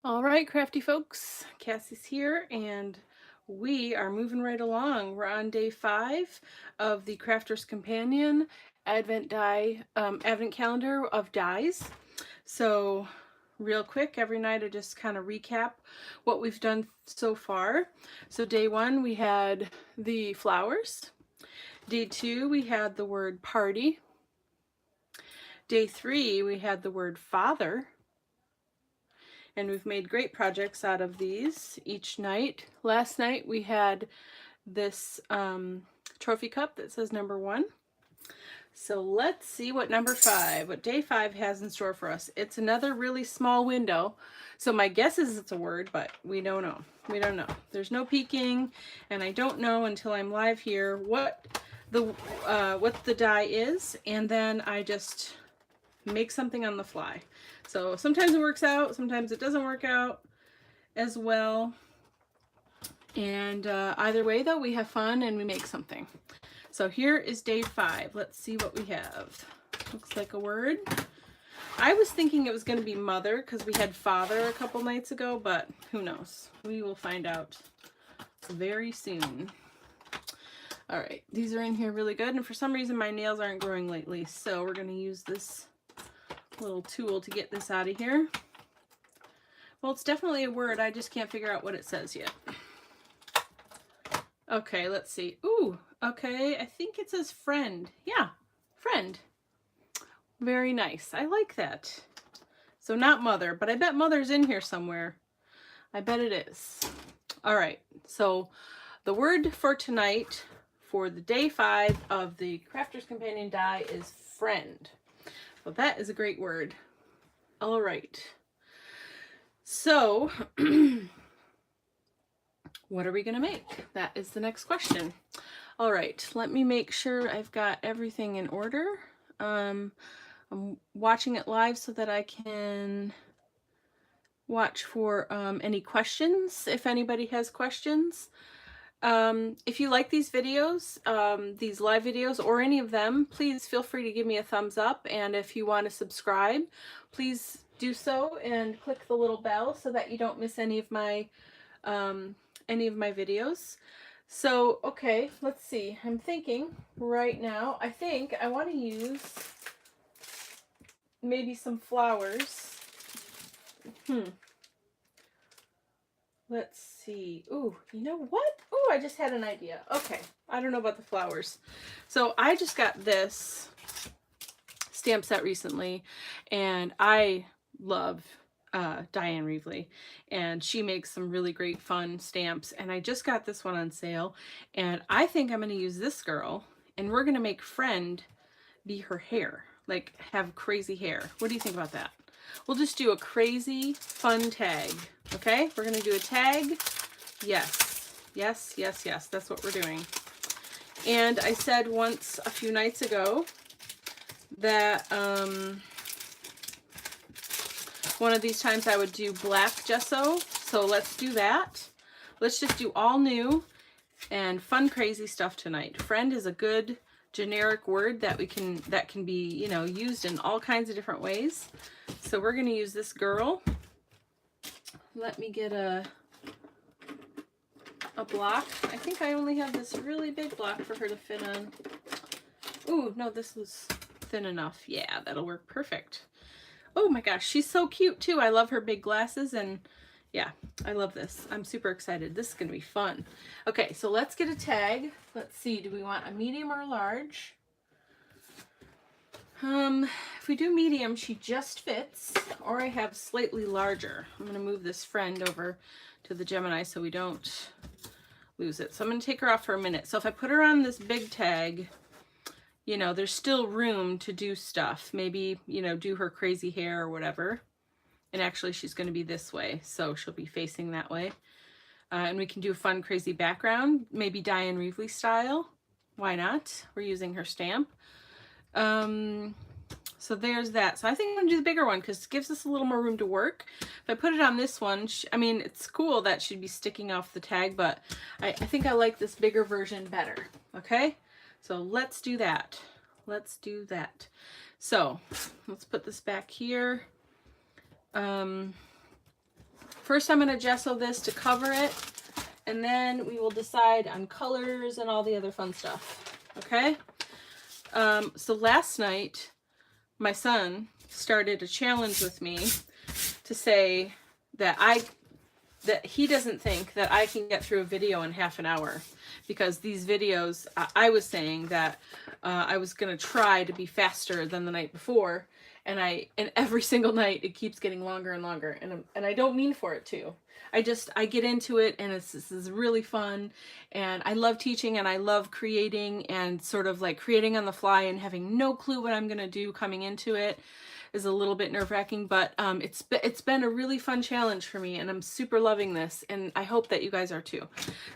All right, crafty folks, Cassie's here, and we are moving right along. We're on day 5 of the Crafter's Companion Advent calendar of dies. So, real quick, every night I just kind of recap what we've done so far. So, day 1 we had the flowers. Day 2 we had the word party. Day 3 we had the word father. And we've made great projects out of these each night. Last night we had this trophy cup that says number 1. So let's see what what day 5 has in store for us. It's another really small window. So my guess is it's a word, but we don't know. We don't know. There's no peeking, and I don't know until I'm live here what the die is, and then I just make something on the fly. So sometimes it works out, sometimes it doesn't work out as well. And either way, though, we have fun and we make something. So here is day 5. Let's see what we have. Looks like a word. I was thinking it was going to be mother because we had father a couple nights ago, but who knows? We will find out very soon. All right, these are in here really good, and for some reason my nails aren't growing lately, so we're going to use this little tool to get this out of here. Well, it's definitely a word. I just can't figure out what it says yet. Okay, let's see. Ooh, okay. I think it says friend. Yeah, friend. Very nice. I like that. So not mother, but I bet mother's in here somewhere. I bet it is. All right. So the word for tonight for the day 5 of the Crafter's Companion die is friend. Well, that is a great word. All right. So what are we going to make? That is the next question. All right, let me make sure I've got everything in order. I'm watching it live so that I can watch for any questions, if anybody has questions. If you like these videos, these live videos, or any of them, please feel free to give me a thumbs up. And if you want to subscribe, please do so and click the little bell so that you don't miss any of my videos. So, okay, let's see. I'm thinking right now, I think I want to use maybe some flowers. Let's see. Ooh, you know what? Ooh, I just had an idea. Okay, I don't know about the flowers. So I just got this stamp set recently, and I love Diane Reevely, and she makes some really great fun stamps, and I just got this one on sale, and I think I'm going to use this girl, and we're going to make friend be her hair, like have crazy hair. What do you think about that? We'll just do a crazy fun tag. Okay, we're going to do a tag. Yes, yes, yes, yes, that's what we're doing. And I said once a few nights ago that one of these times I would do black gesso, so let's do that. Let's just do all new and fun crazy stuff tonight. Friend is a good generic word that can be, you know, used in all kinds of different ways. So we're going to use this girl. Let me get a block. I think I only have this really big block for her to fit on. Ooh, no, this was thin enough. Yeah, that'll work perfect. Oh my gosh, she's so cute too. I love her big glasses, and yeah, I love this. I'm super excited. This is going to be fun. Okay, so let's get a tag. Let's see, do we want a medium or a large? If we do medium, she just fits, or I have slightly larger. I'm going to move this friend over to the Gemini so we don't lose it. So I'm going to take her off for a minute. So if I put her on this big tag, you know, there's still room to do stuff. Maybe, you know, do her crazy hair or whatever. And actually she's going to be this way, so she'll be facing that way. And we can do a fun, crazy background, maybe Diane Reevely style. Why not? We're using her stamp. So there's that. So I think I'm going to do the bigger one because it gives us a little more room to work. If I put it on this one, I mean, it's cool that she'd be sticking off the tag, but I think I like this bigger version better. Okay? So let's do that. Let's do that. So let's put this back here. first I'm going to gesso this to cover it, and then we will decide on colors and all the other fun stuff. Okay? So last night, my son started a challenge with me to say that he doesn't think that I can get through a video in half an hour, because these videos, I was saying that I was going to try to be faster than the night before, and every single night it keeps getting longer and longer, and I don't mean for it to. I get into it, and this is really fun, and I love teaching, and I love creating, and sort of like creating on the fly and having no clue what I'm going to do coming into it is a little bit nerve-wracking, but it's been a really fun challenge for me, and I'm super loving this, and I hope that you guys are too.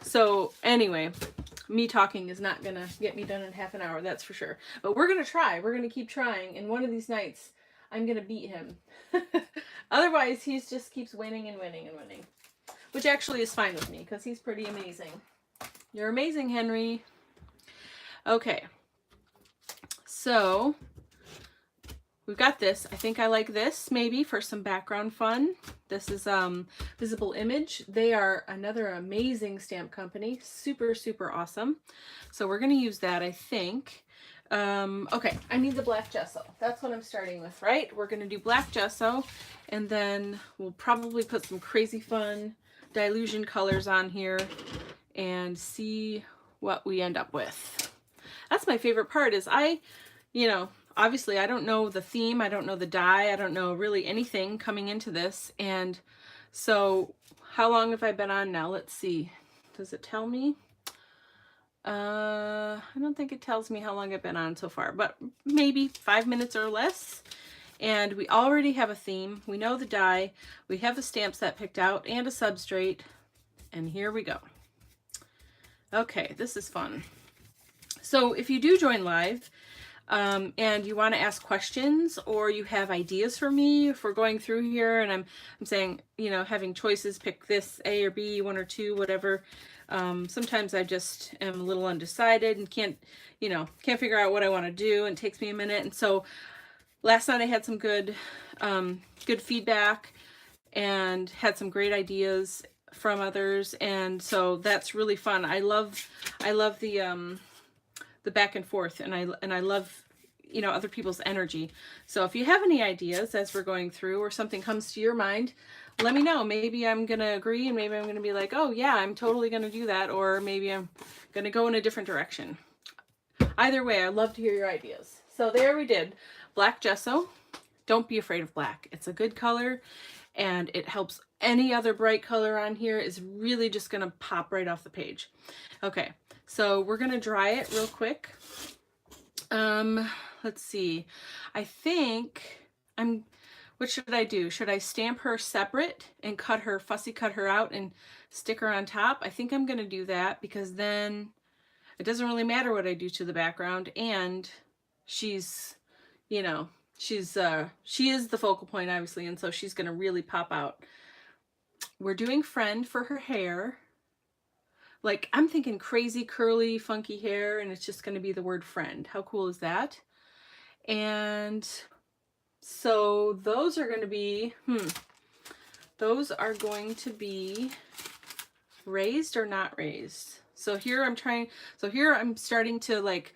So anyway, me talking is not gonna get me done in half an hour, that's for sure. But we're gonna try. We're gonna keep trying, and one of these nights I'm gonna beat him. Otherwise, he just keeps winning and winning and winning, which actually is fine with me because he's pretty amazing. You're amazing, Henry. Okay, so we've got this. I think I like this maybe for some background fun. This is Visible Image. They are another amazing stamp company. Super, super awesome. So we're going to use that, I think. Okay, I need the black gesso. That's what I'm starting with, right? We're going to do black gesso, and then we'll probably put some crazy fun Dylusion colors on here and see what we end up with. That's my favorite part is obviously I don't know the theme, I don't know the die, I don't know really anything coming into this. And so how long have I been on now? Let's see. Does it tell me? I don't think it tells me how long I've been on so far, but maybe 5 minutes or less. And we already have a theme. We know the die. We have a stamp set picked out and a substrate. And here we go. Okay, this is fun. So if you do join live, and you want to ask questions, or you have ideas for me if we're going through here and I'm saying, having choices, pick this A or B, 1 or 2, whatever. Sometimes I just am a little undecided and can't figure out what I want to do, and it takes me a minute. And so last night I had some good feedback and had some great ideas from others, and so that's really fun. I love the back and forth, and I love other people's energy. So if you have any ideas as we're going through, or something comes to your mind, let me know. Maybe I'm gonna agree, and maybe I'm gonna be like, oh yeah, I'm totally gonna do that, or maybe I'm gonna go in a different direction. Either way, I'd love to hear your ideas. So there we did black gesso. Don't be afraid of black. It's a good color, and it helps. Any other bright color on here is really just gonna pop right off the page. Okay, so we're gonna dry it real quick. Let's see. I think what should I do? Should I stamp her separate and fussy cut her out and stick her on top? I think I'm gonna do that, because then it doesn't really matter what I do to the background, and she is the focal point, obviously, and so she's gonna really pop out. We're doing friend for her hair. Like, I'm thinking crazy curly funky hair, and it's just going to be the word friend. How cool is that? And so those are going to be raised or not raised. So here I'm starting to like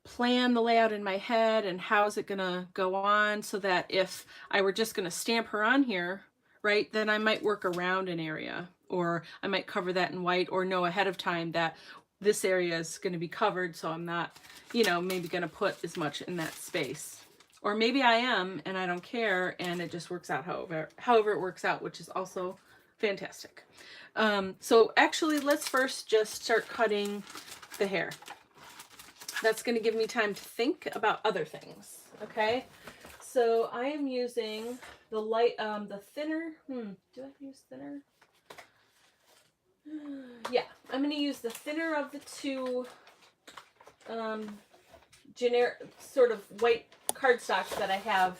plan the layout in my head, and how's it gonna go on, so that if I were just gonna stamp her on here, right, then I might work around an area, or I might cover that in white, or know ahead of time that this area is going to be covered, so I'm not, maybe going to put as much in that space. Or maybe I am, and I don't care, and it just works out however it works out, which is also fantastic. So actually, let's first just start cutting the hair. That's going to give me time to think about other things, okay? So I am using the thinner, do I have to use thinner? Yeah, I'm going to use the thinner of the two generic sort of white cardstocks that I have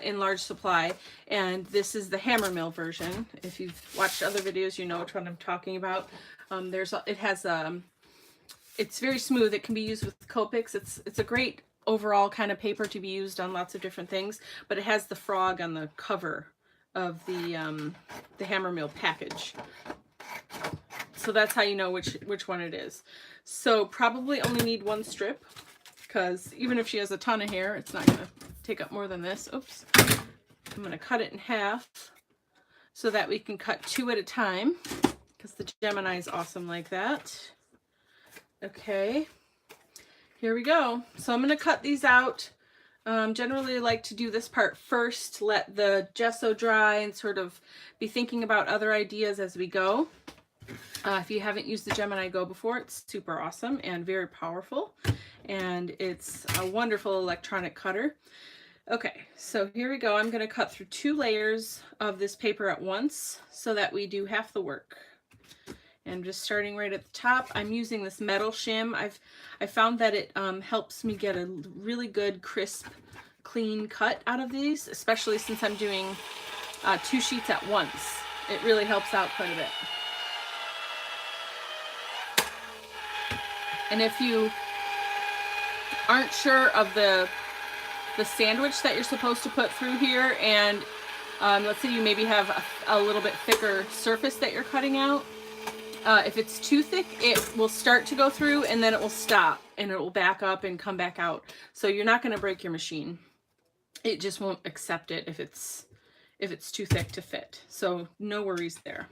in large supply, and this is the Hammermill version. If you've watched other videos, you know which one I'm talking about. It's very smooth. It can be used with Copics. It's a great overall kind of paper to be used on lots of different things, but it has the frog on the cover the Hammermill package. So that's how you know which one it is. So probably only need one strip, because even if she has a ton of hair, it's not gonna take up more than this. Oops. I'm gonna cut it in half so that we can cut 2 at a time, because the Gemini is awesome like that. Okay, here we go. So I'm gonna cut these out. Generally I like to do this part first, let the gesso dry and sort of be thinking about other ideas as we go. If you haven't used the Gemini Go before, it's super awesome and very powerful, and it's a wonderful electronic cutter. Okay, so here we go. I'm going to cut through 2 layers of this paper at once so that we do half the work. And just starting right at the top, I'm using this metal shim. I found that it helps me get a really good, crisp, clean cut out of these, especially since I'm doing 2 sheets at once. It really helps out quite a bit. And if you aren't sure of the sandwich that you're supposed to put through here, and let's say you maybe have a little bit thicker surface that you're cutting out, if it's too thick, it will start to go through and then it will stop and it will back up and come back out. So you're not going to break your machine. It just won't accept it if it's too thick to fit. So no worries there.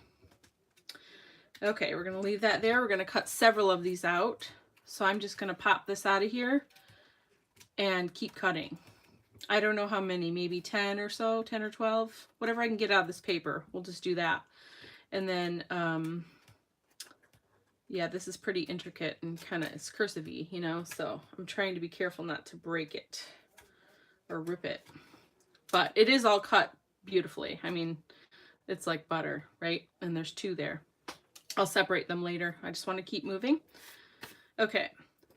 Okay, we're going to leave that there. We're going to cut several of these out. So I'm just going to pop this out of here and keep cutting. I don't know how many, maybe 10 or so, 10 or 12, whatever I can get out of this paper. We'll just do that. And then, yeah, this is pretty intricate and kind of, it's cursive-y, you know, so I'm trying to be careful not to break it or rip it. But it is all cut beautifully. I mean, it's like butter, right? And there's 2 there. I'll separate them later. I just want to keep moving. Okay,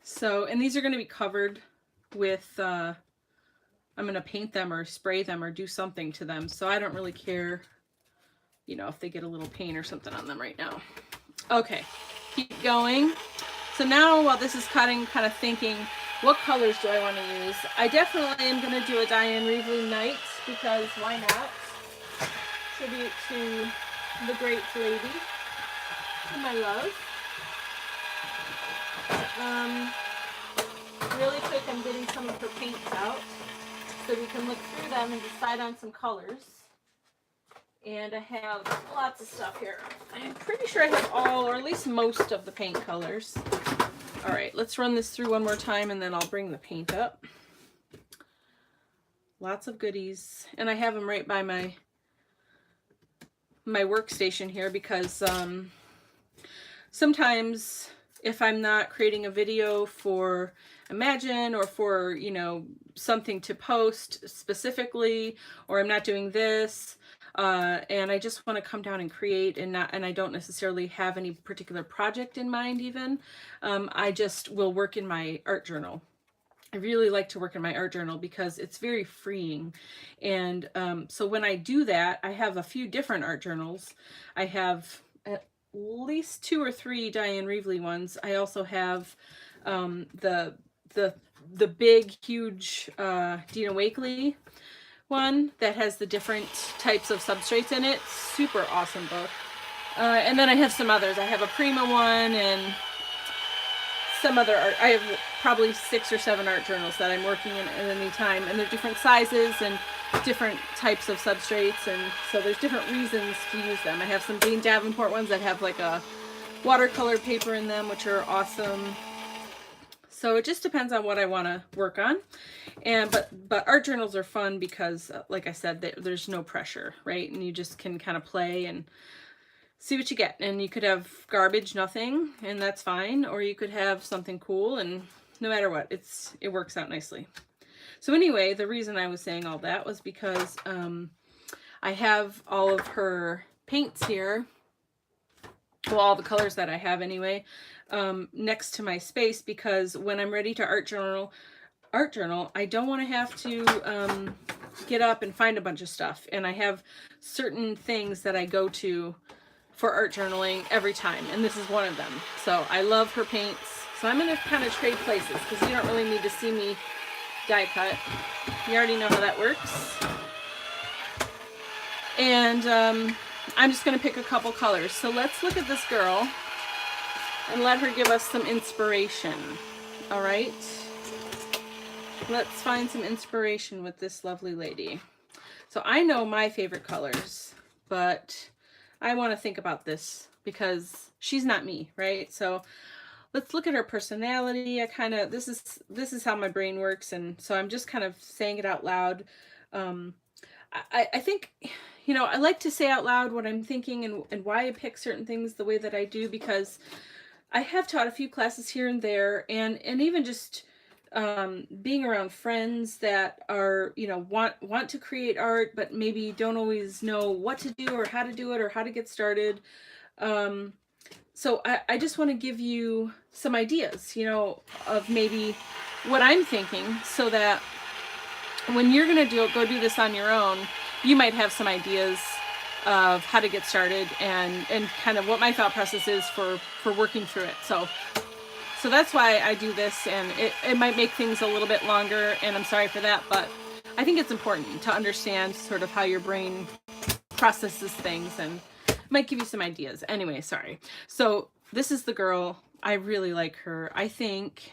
so, and these are going to be covered with, I'm going to paint them or spray them or do something to them. So I don't really care, you know, if they get a little paint or something on them right now. Okay, keep going. So now while this is cutting, kind of thinking, what colors do I want to use? I definitely am going to do a Dyan Reaveley Night, because why not? Tribute to the great lady, whom I love. Really quick, I'm getting some of her paints out so we can look through them and decide on some colors. And I have lots of stuff here. I'm pretty sure I have all, or at least most of the paint colors. All right, let's run this through one more time and then I'll bring the paint up. Lots of goodies. And I have them right by my workstation here, because sometimes if I'm not creating a video for Imagine or for, you know, something to post specifically, or I'm not doing this, and I just want to come down and create, and I don't necessarily have any particular project in mind even, I just will work in my art journal. I really like to work in my art journal because it's very freeing. And so when I do that, I have a few different art journals. I have at least 2 or 3 Dyan Reaveley ones. I also have the big, huge Dina Wakley one that has the different types of substrates in it. Super awesome book. And then I have some others. I have a Prima one and some other art. I have probably 6 or 7 art journals that I'm working in at any time, and they're different sizes and different types of substrates, and so there's different reasons to use them. I have some Jane Davenport ones that have like a watercolor paper in them, which are awesome. So it just depends on what I want to work on. And but art journals are fun because, like I said, there's no pressure, right? And you just can kind of play and see what you get. And you could have garbage, nothing, and that's fine. Or you could have something cool, and no matter what, it works out nicely. So anyway, the reason I was saying all that was because I have all of her paints here, well, all the colors that I have anyway, next to my space, because when I'm ready to art journal, I don't want to have to get up and find a bunch of stuff. And I have certain things that I go to for art journaling every time, and this is one of them. So I love her paints. So I'm going to kind of trade places, because you don't really need to see me die cut. You already know how that works. And I'm just going to pick a couple colors. So let's look at this girl and let her give us some inspiration. All right. Let's find some inspiration with this lovely lady. So I know my favorite colors, but I want to think about this because she's not me, right? So let's look at her personality. This is how my brain works, and so I'm just kind of saying it out loud. I think, I like to say out loud what I'm thinking and why I pick certain things the way that I do, because I have taught a few classes here and there, and even just being around friends that are, want to create art, but maybe don't always know what to do or how to do it or how to get started. So I just want to give you some ideas, of maybe what I'm thinking, so that when you're going to go do this on your own, you might have some ideas of how to get started and kind of what my thought process is for working through it. So that's why I do this, and it might make things a little bit longer, and I'm sorry for that, but I think it's important to understand sort of how your brain processes things, and it might give you some ideas. Anyway, sorry. So this is the girl. I really like her. I think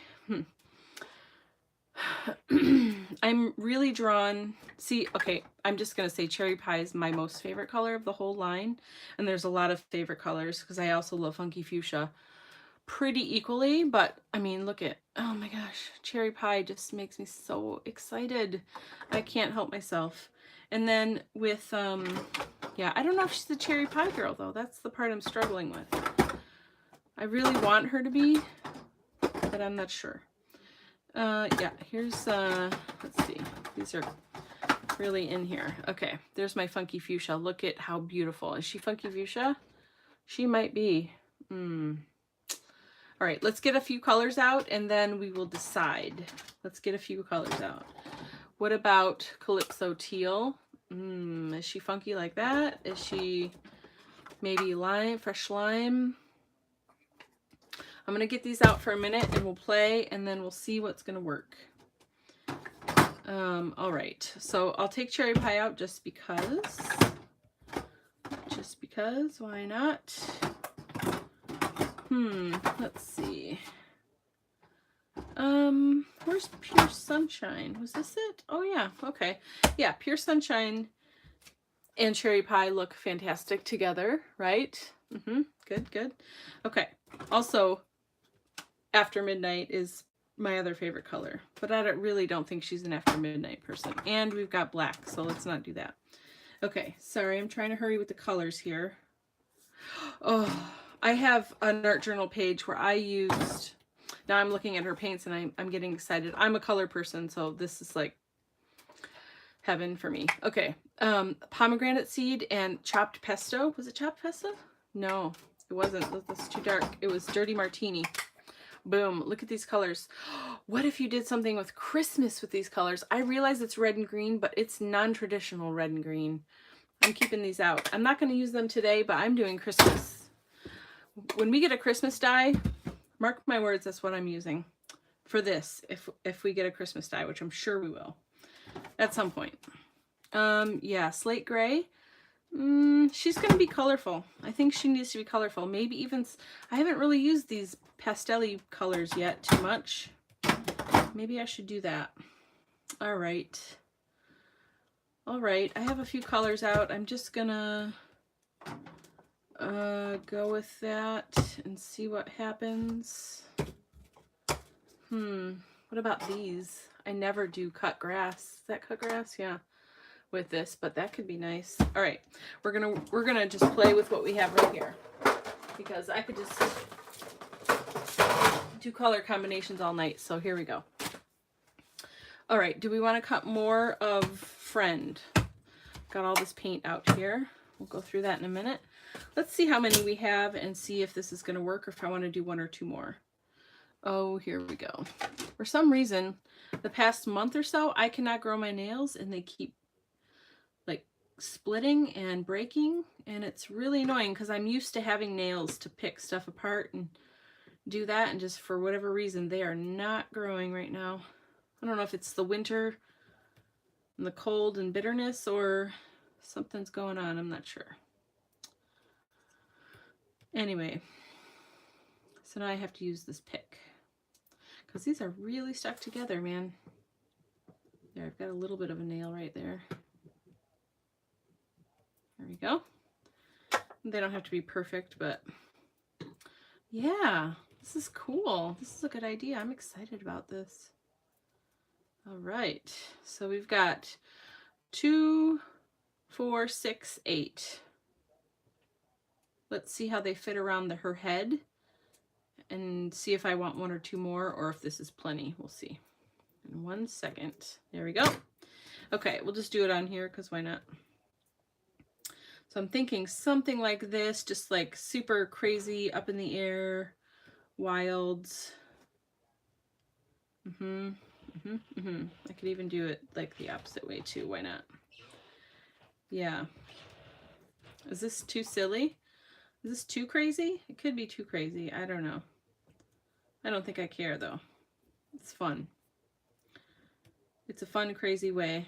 I'm really drawn. See, okay, I'm just going to say Cherry Pie is my most favorite color of the whole line. And there's a lot of favorite colors because I also love Funky Fuchsia pretty equally. But I mean, look at, oh my gosh, Cherry Pie just makes me so excited. I can't help myself. And then with, yeah, I don't know if she's a Cherry Pie girl though. That's the part I'm struggling with. I really want her to be, but I'm not sure. Yeah, here's, let's see, these are really in here. Okay, there's my Funky Fuchsia. Look at how beautiful. Is she Funky Fuchsia? She might be. All right, let's get a few colors out and then we will decide. Let's get a few colors out. What about Calypso Teal? Is she funky like that? Is she maybe lime, fresh lime? I'm going to get these out for a minute and we'll play and then we'll see what's going to work. All right, so I'll take Cherry Pie out just because. Why not? Let's see. Where's Pure Sunshine? Was this it? Oh yeah, okay. Yeah, Pure Sunshine and Cherry Pie look fantastic together, right? Good. Okay, also After Midnight is my other favorite color, but I really don't think she's an After Midnight person. And we've got black, so let's not do that. Okay, sorry, I'm trying to hurry with the colors here. Oh, I have an art journal page where I used, now I'm looking at her paints and I'm getting excited. I'm a color person, so this is like heaven for me. Okay, pomegranate seed and chopped pesto. Was it chopped pesto? No, it wasn't. That's too dark. It was Dirty Martini. Boom, look at these colors. What if you did something with Christmas with these colors? I realize it's red and green, but it's non-traditional red and green. I'm keeping these out. I'm not going to use them today, but I'm doing Christmas. When we get a Christmas die, mark my words, that's what I'm using for this, if we get a Christmas die, which I'm sure we will at some point. Yeah, slate gray. She's going to be colorful. I think she needs to be colorful. Maybe even, I haven't really used these pastel-y colors yet too much. Maybe I should do that. All right, I have a few colors out. I'm just gonna go with that and see what happens. What about these? I never do cut grass. Is that cut grass? Yeah, with this, but that could be nice. All right, we're gonna just play with what we have right here, because I could just do color combinations all night. So here we go. All right, do we want to cut more of Friend? Got all this paint out here. We'll go through that in a minute. Let's see how many we have and see if this is going to work or if I want to do one or two more. Oh, here we go. For some reason, the past month or so, I cannot grow my nails and they keep like splitting and breaking, and it's really annoying because I'm used to having nails to pick stuff apart and do that, and just for whatever reason, they are not growing right now. I don't know if it's the winter and the cold and bitterness or Something's going on, I'm not sure. Anyway, so now I have to use this pick because these are really stuck together, man. There, I've got a little bit of a nail right there. There we go. They don't have to be perfect, but yeah, this is cool. This is a good idea. I'm excited about this. All right, so we've got 2, 4, 6, 8. Let's see how they fit around her head and see if I want 1 or 2 more or if this is plenty. We'll see in 1 second. There we go. Okay, we'll just do it on here because why not? So I'm thinking something like this, just like super crazy, up in the air, wilds. I could even do it like the opposite way too. Why not? Yeah. Is this too silly? Is this too crazy? It could be too crazy. I don't know. I don't think I care though. It's fun. It's a fun, crazy way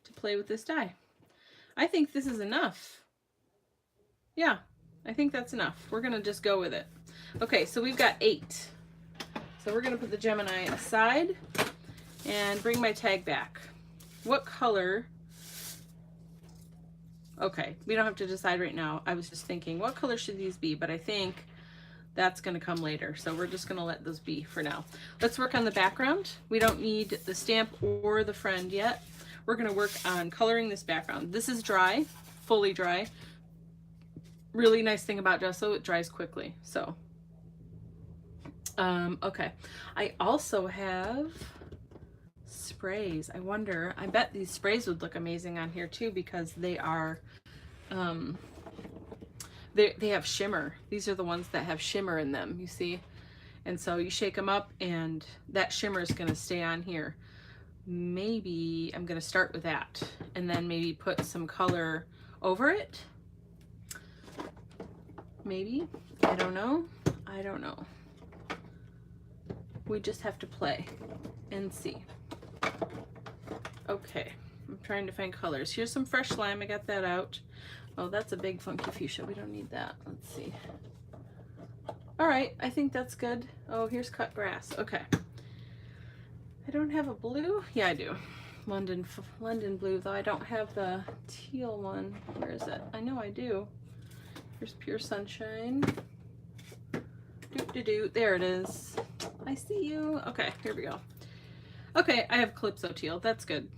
to play with this die. I think this is enough. Yeah, I think that's enough. We're gonna just go with it. Okay, so we've got 8. So we're gonna put the Gemini aside and bring my tag back. What color? Okay, we don't have to decide right now. I was just thinking, what color should these be? But I think that's going to come later. So we're just going to let those be for now. Let's work on the background. We don't need the stamp or the friend yet. We're going to work on coloring this background. This is dry, fully dry. Really nice thing about gesso, it dries quickly. So, okay. I also have sprays. I wonder, I bet these sprays would look amazing on here too because they are, they have shimmer. These are the ones that have shimmer in them, you see? And so you shake them up and that shimmer is going to stay on here. Maybe I'm going to start with that and then maybe put some color over it. Maybe. I don't know. I don't know. We just have to play and see. Okay, I'm trying to find colors. Here's some fresh lime. I got that out. Oh, that's a big funky fuchsia. We don't need that. Let's see. All right, I think that's good. Oh, here's cut grass. Okay. I don't have a blue. Yeah, I do. London blue, though I don't have the teal one. Where is it? I know I do. Here's Pure Sunshine. There it is. I see you. Okay, here we go. Okay, I have Calypso teal. That's good.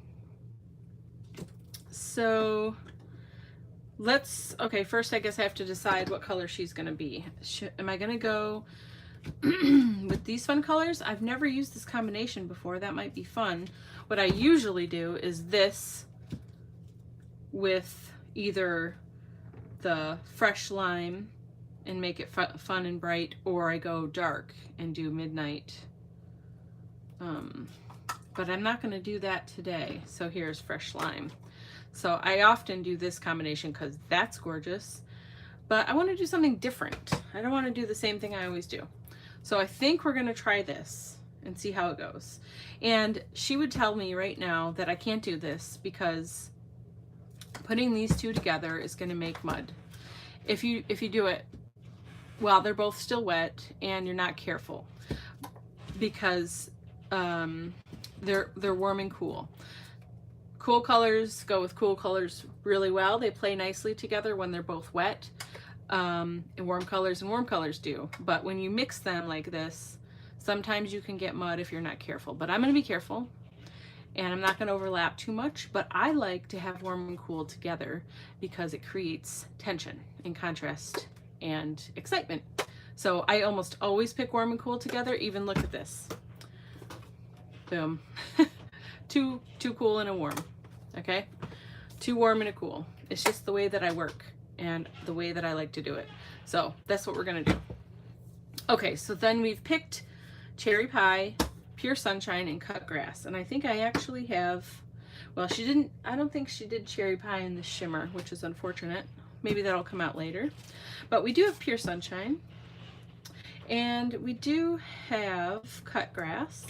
So okay, first I guess I have to decide what color she's going to be. Am I going to go with these fun colors? I've never used this combination before. That might be fun. What I usually do is this with either the fresh lime and make it fun and bright, or I go dark and do midnight. But I'm not going to do that today. So here's fresh lime. So I often do this combination because that's gorgeous, but I want to do something different. I don't want to do the same thing I always do. So I think we're going to try this and see how it goes. And she would tell me right now that I can't do this because putting these two together is going to make mud. If you do it while they're both still wet and you're not careful, because they're warm and cool. Cool colors go with cool colors really well. They play nicely together when they're both wet. And warm colors do. But when you mix them like this, sometimes you can get mud if you're not careful. But I'm going to be careful. And I'm not going to overlap too much. But I like to have warm and cool together because it creates tension and contrast and excitement. So I almost always pick warm and cool together. Even look at this. Boom. Too cool and a warm. Okay? Too warm and a cool. It's just the way that I work and the way that I like to do it. So that's what we're gonna do. Okay, so then we've picked Cherry Pie, Pure Sunshine, and Cut Grass. And I think I actually have, well, I don't think she did Cherry Pie in the shimmer, which is unfortunate. Maybe that'll come out later. But we do have Pure Sunshine. And we do have Cut Grass.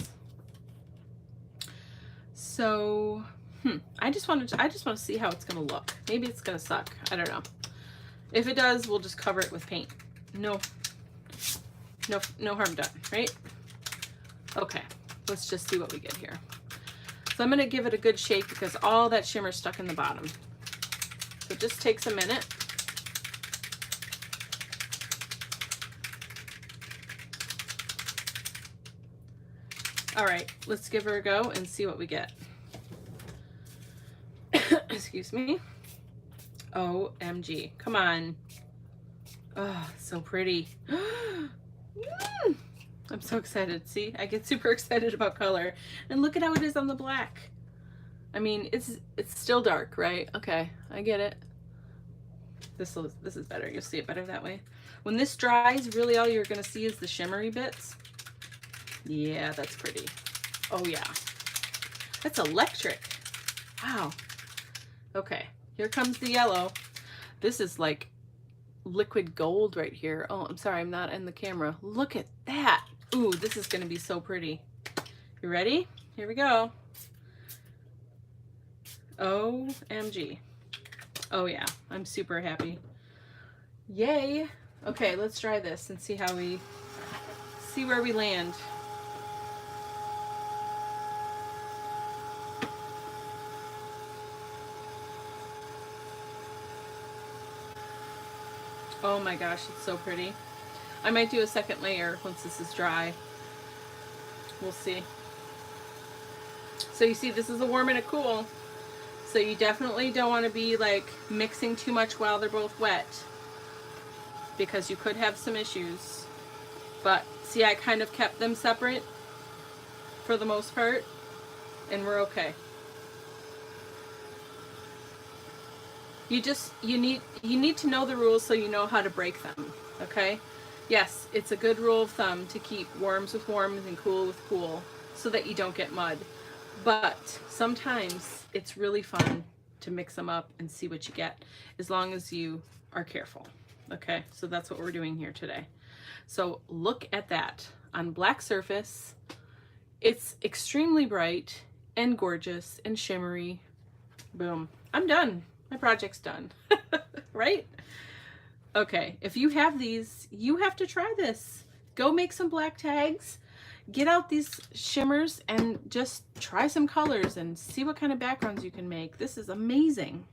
So, I just want to see how it's going to look. Maybe it's going to suck. I don't know. If it does, we'll just cover it with paint. No harm done, right? Okay, let's just see what we get here. So I'm going to give it a good shake because all that shimmer's stuck in the bottom. So it just takes a minute. All right, let's give her a go and see what we get. Excuse me. OMG, come on. Oh, so pretty. I'm so excited. See, I get super excited about color. And look at how it is on the black. I mean, it's still dark, right? Okay, I get it. This is better. You'll see it better that way. When this dries, really all you're going to see is the shimmery bits. Yeah, that's pretty. Oh yeah. That's electric. Wow. Okay, here comes the yellow. This is like liquid gold right here. Oh, I'm sorry, I'm not in the camera. Look at that. Ooh, this is going to be so pretty. You ready? Here we go. OMG. Oh yeah, I'm super happy. Yay. Okay, let's try this and see where we land. Oh my gosh, it's so pretty. I might do a second layer once this is dry. We'll see. So you see, this is a warm and a cool. So you definitely don't want to be like mixing too much while they're both wet, because you could have some issues. But see, I kind of kept them separate for the most part, and we're okay. You need to know the rules so you know how to break them, okay? Yes, it's a good rule of thumb to keep warms with warms and cool with cool so that you don't get mud. But sometimes it's really fun to mix them up and see what you get, as long as you are careful, okay? So that's what we're doing here today. So look at that on black surface. It's extremely bright and gorgeous and shimmery. Boom, I'm done. My project's done, right? Okay, if you have these, you have to try this. Go make some black tags, get out these shimmers, and just try some colors and see what kind of backgrounds you can make. This is amazing.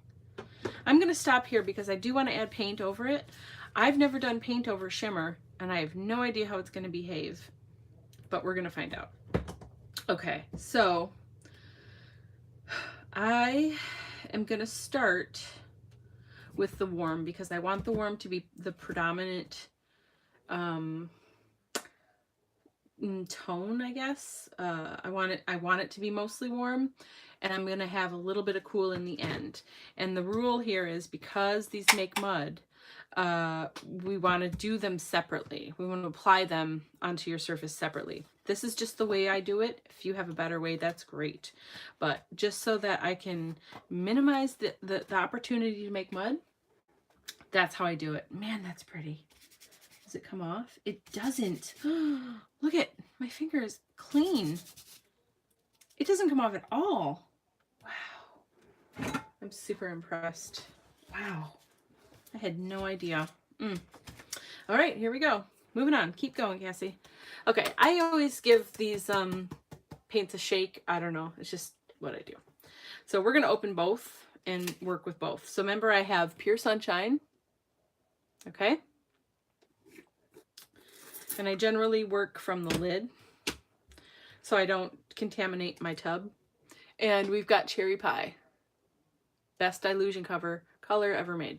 I'm gonna stop here because I do want to add paint over it. I've never done paint over shimmer, and I have no idea how it's gonna behave, but we're gonna find out. Okay, so I am going to start with the warm because I want the warm to be the predominant tone, I guess. I want it to be mostly warm, and I'm going to have a little bit of cool in the end. And the rule here is, because these make mud, we want to do them separately. We want to apply them onto your surface separately. This is just the way I do it. If you have a better way, that's great. But just so that I can minimize the opportunity to make mud, that's how I do it. Man, that's pretty. Does it come off? It doesn't. Look at my finger is clean. It doesn't come off at all. Wow. I'm super impressed. Wow. I had no idea. All right, here we go. Moving on. Keep going, Cassie. Okay, I always give these paints a shake. I don't know. It's just what I do. So we're going to open both and work with both. So remember, I have Pure Sunshine. Okay. And I generally work from the lid so I don't contaminate my tub. And we've got Cherry Pie. Best illusion color ever made.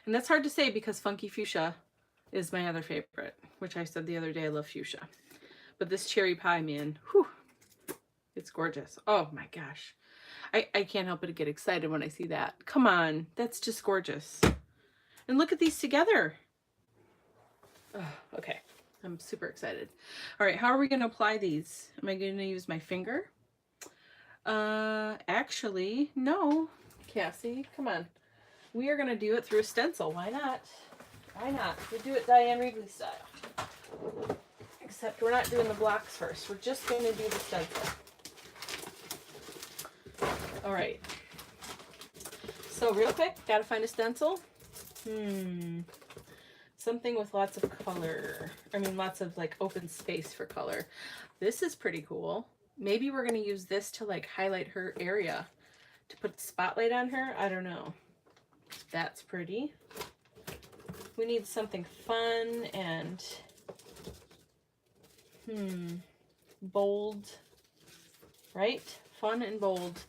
And that's hard to say because Funky Fuchsia is my other favorite, which I said the other day I love fuchsia. But this Cherry Pie, man, whew, it's gorgeous. Oh my gosh. I can't help but get excited when I see that. Come on, that's just gorgeous. And look at these together. Oh, okay, I'm super excited. All right, how are we going to apply these? Am I going to use my finger? Actually, no, Cassie, come on. We are going to do it through a stencil. Why not? Why not? We'll do it Diane Wrigley style. Except we're not doing the blocks first. We're just going to do the stencil. All right. So real quick, gotta find a stencil. Something with lots of color. I mean, lots of like open space for color. This is pretty cool. Maybe we're gonna use this to like highlight her area, to put the spotlight on her. I don't know. That's pretty. We need something fun and bold, right? Fun and bold.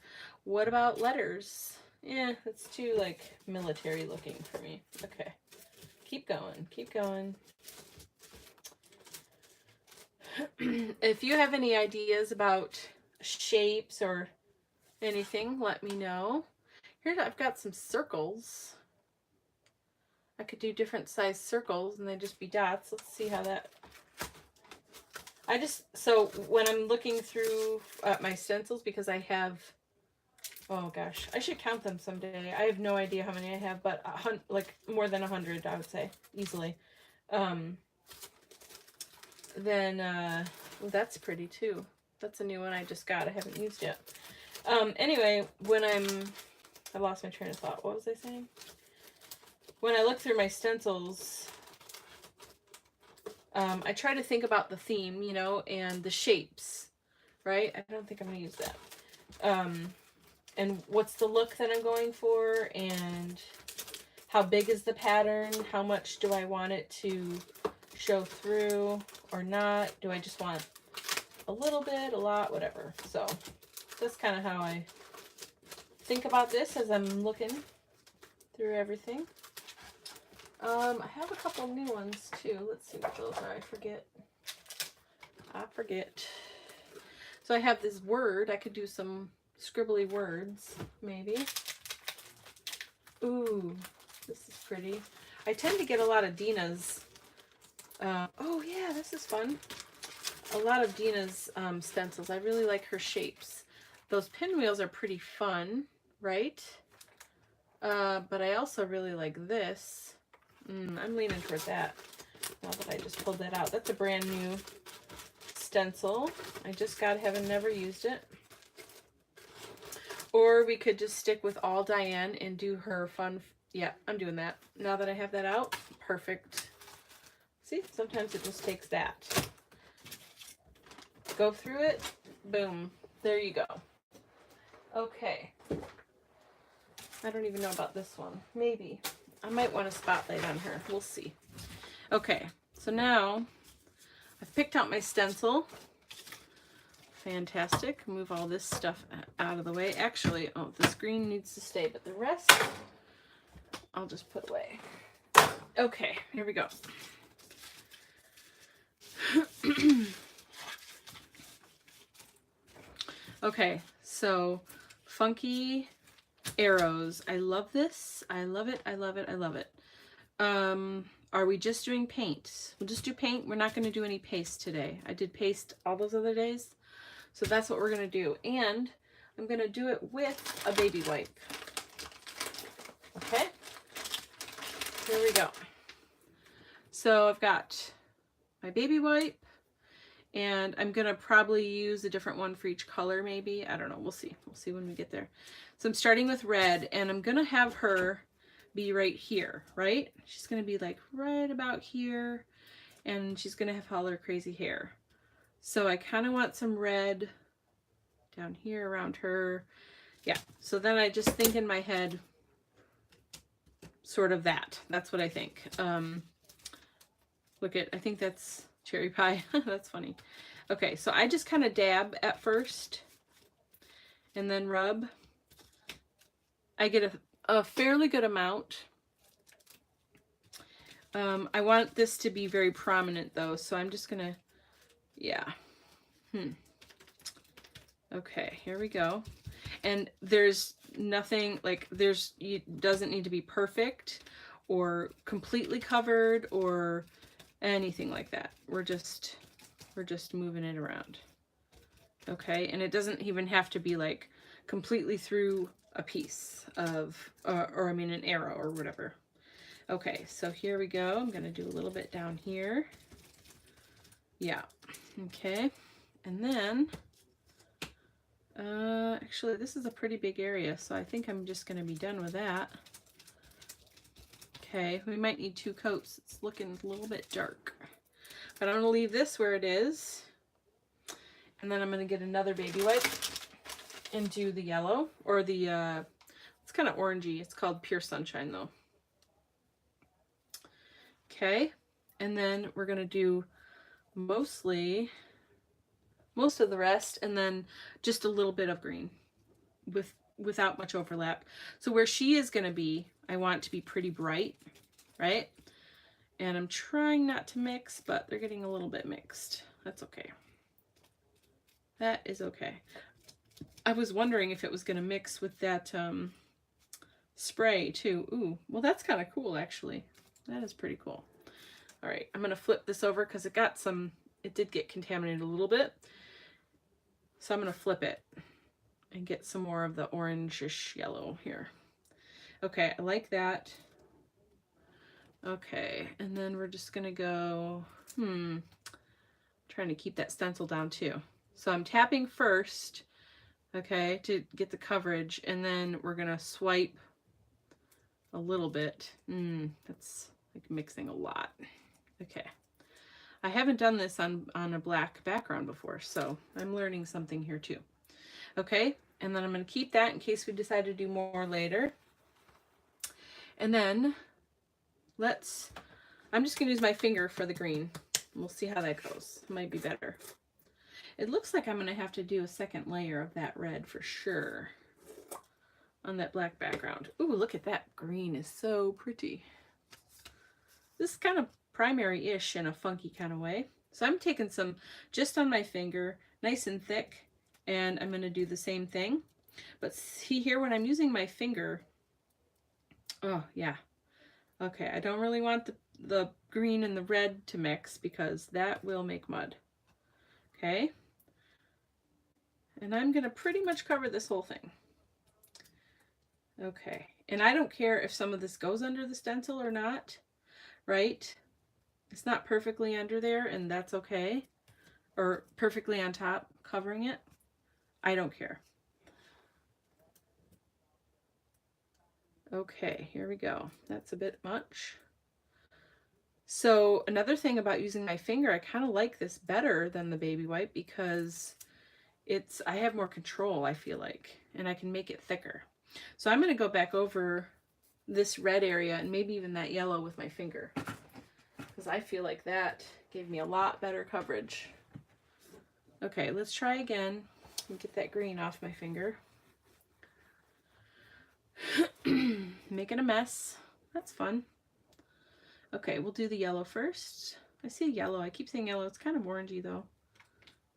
What about letters? Yeah, it's too like military looking for me. Okay. Keep going, keep going. If you have any ideas about shapes or anything, let me know. Here I've got some circles. I could do different size circles and they'd just be dots. Let's see how that... So when I'm looking through my stencils, because I have, oh gosh, I should count them someday. I have no idea how many I have, but like more than 100, I would say, easily. Well, that's pretty too. That's a new one I just got. I haven't used yet. Anyway, I lost my train of thought. What was I saying? When I look through my stencils, I try to think about the theme, you know, and the shapes, right? I don't think I'm going to use that. And what's the look that I'm going for, and how big is the pattern? How much do I want it to show through or not? Do I just want a little bit, a lot, whatever? So that's kind of how I think about this as I'm looking through everything. I have a couple new ones too. Let's see what those are. I forget. So I have this word. I could do some scribbly words, maybe. Ooh, this is pretty. I tend to get a lot of Dina's. Oh yeah, this is fun. A lot of Dina's stencils. I really like her shapes. Those pinwheels are pretty fun, right? But I also really like this. I'm leaning toward that now that I just pulled that out. That's a brand new stencil. I just got, haven't never used it. Or we could just stick with all Diane and do her fun. Yeah, I'm doing that. Now that I have that out, perfect. See, sometimes it just takes that. Go through it, boom, there you go. Okay. I don't even know about this one. Maybe. I might want a spotlight on her. We'll see. Okay, so now I've picked out my stencil. Fantastic. Move all this stuff out of the way. Actually, oh, this green needs to stay, but the rest I'll just put away. Okay, here we go. Okay, so funky arrows. I love this. I love it. I love it. I love it. Are we just doing paint? We'll just do paint. We're not going to do any paste today. I did paste all those other days. So that's what we're going to do. And I'm going to do it with a baby wipe. Okay. Here we go. So I've got my baby wipe. And I'm going to probably use a different one for each color, maybe. I don't know. We'll see. We'll see when we get there. So I'm starting with red, and I'm going to have her be right here, right? She's going to be like right about here, and she's going to have all her crazy hair. So I kind of want some red down here around her. Yeah. So then I just think in my head sort of that. That's what I think. Look at, I think that's cherry pie. That's funny. Okay, so I just kind of dab at first and then rub. I get a fairly good amount. I want this to be very prominent though, so I'm just gonna, yeah. Okay, here we go. And there's nothing like, it doesn't need to be perfect or completely covered or anything like that. We're just moving it around. Okay, and it doesn't even have to be like completely through a piece of, or I mean an arrow or whatever. Okay, so here we go. I'm gonna do a little bit down here. Yeah, okay. And then Actually, this is a pretty big area, so I think I'm just going to be done with that. Okay, we might need 2 coats. It's looking a little bit dark. But I'm going to leave this where it is. And then I'm going to get another baby wipe and do the yellow, or the, it's kind of orangey. It's called Pure Sunshine though. Okay, and then we're going to do most of the rest, and then just a little bit of green without much overlap. So where she is going to be, I want to be pretty bright, right? And I'm trying not to mix, but they're getting a little bit mixed. That's okay. That is okay. I was wondering if it was going to mix with that spray too. Ooh, well, that's kind of cool, actually. That is pretty cool. All right, I'm going to flip this over because it did get contaminated a little bit. So I'm going to flip it and get some more of the orangish yellow here. Okay, I like that. Okay, and then we're just going to go, trying to keep that stencil down too. So I'm tapping first, okay, to get the coverage, and then we're going to swipe a little bit. That's like mixing a lot. Okay. I haven't done this on a black background before, so I'm learning something here too. Okay, and then I'm going to keep that in case we decide to do more later. And then I'm just going to use my finger for the green. We'll see how that goes. It might be better. It looks like I'm going to have to do a second layer of that red for sure on that black background. Ooh, look at that. Green is so pretty. This is kind of primary-ish in a funky kind of way. So I'm taking some just on my finger, nice and thick, and I'm going to do the same thing. But see here, when I'm using my finger, oh yeah, okay, I don't really want the green and the red to mix because that will make mud. Okay, and I'm going to pretty much cover this whole thing. Okay, and I don't care if some of this goes under the stencil or not, right? It's not perfectly under there, and that's okay. Or perfectly on top, covering it. I don't care. Okay, here we go. That's a bit much. So another thing about using my finger, I kind of like this better than the baby wipe because I have more control, I feel like, and I can make it thicker. So I'm going to go back over this red area and maybe even that yellow with my finger, because I feel like that gave me a lot better coverage. Okay, let's try again and get that green off my finger. Making a mess. That's fun. Okay, we'll do the yellow first. I see yellow. I keep saying yellow. It's kind of orangey though.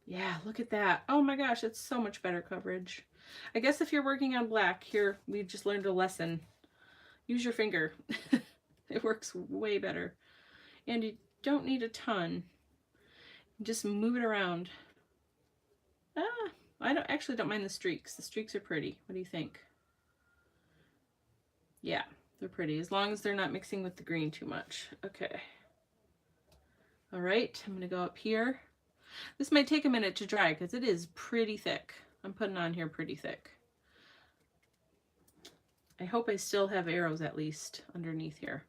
Yeah, look at that. Oh my gosh, it's so much better coverage. I guess if you're working on black, here we just learned a lesson. Use your finger. It works way better. And you don't need a ton. Just move it around. I actually don't mind the streaks. The streaks are pretty. What do you think? Yeah, they're pretty, as long as they're not mixing with the green too much. Okay. All right, I'm gonna go up here. This might take a minute to dry because it is pretty thick. I'm putting on here pretty thick. I hope I still have arrows at least underneath here.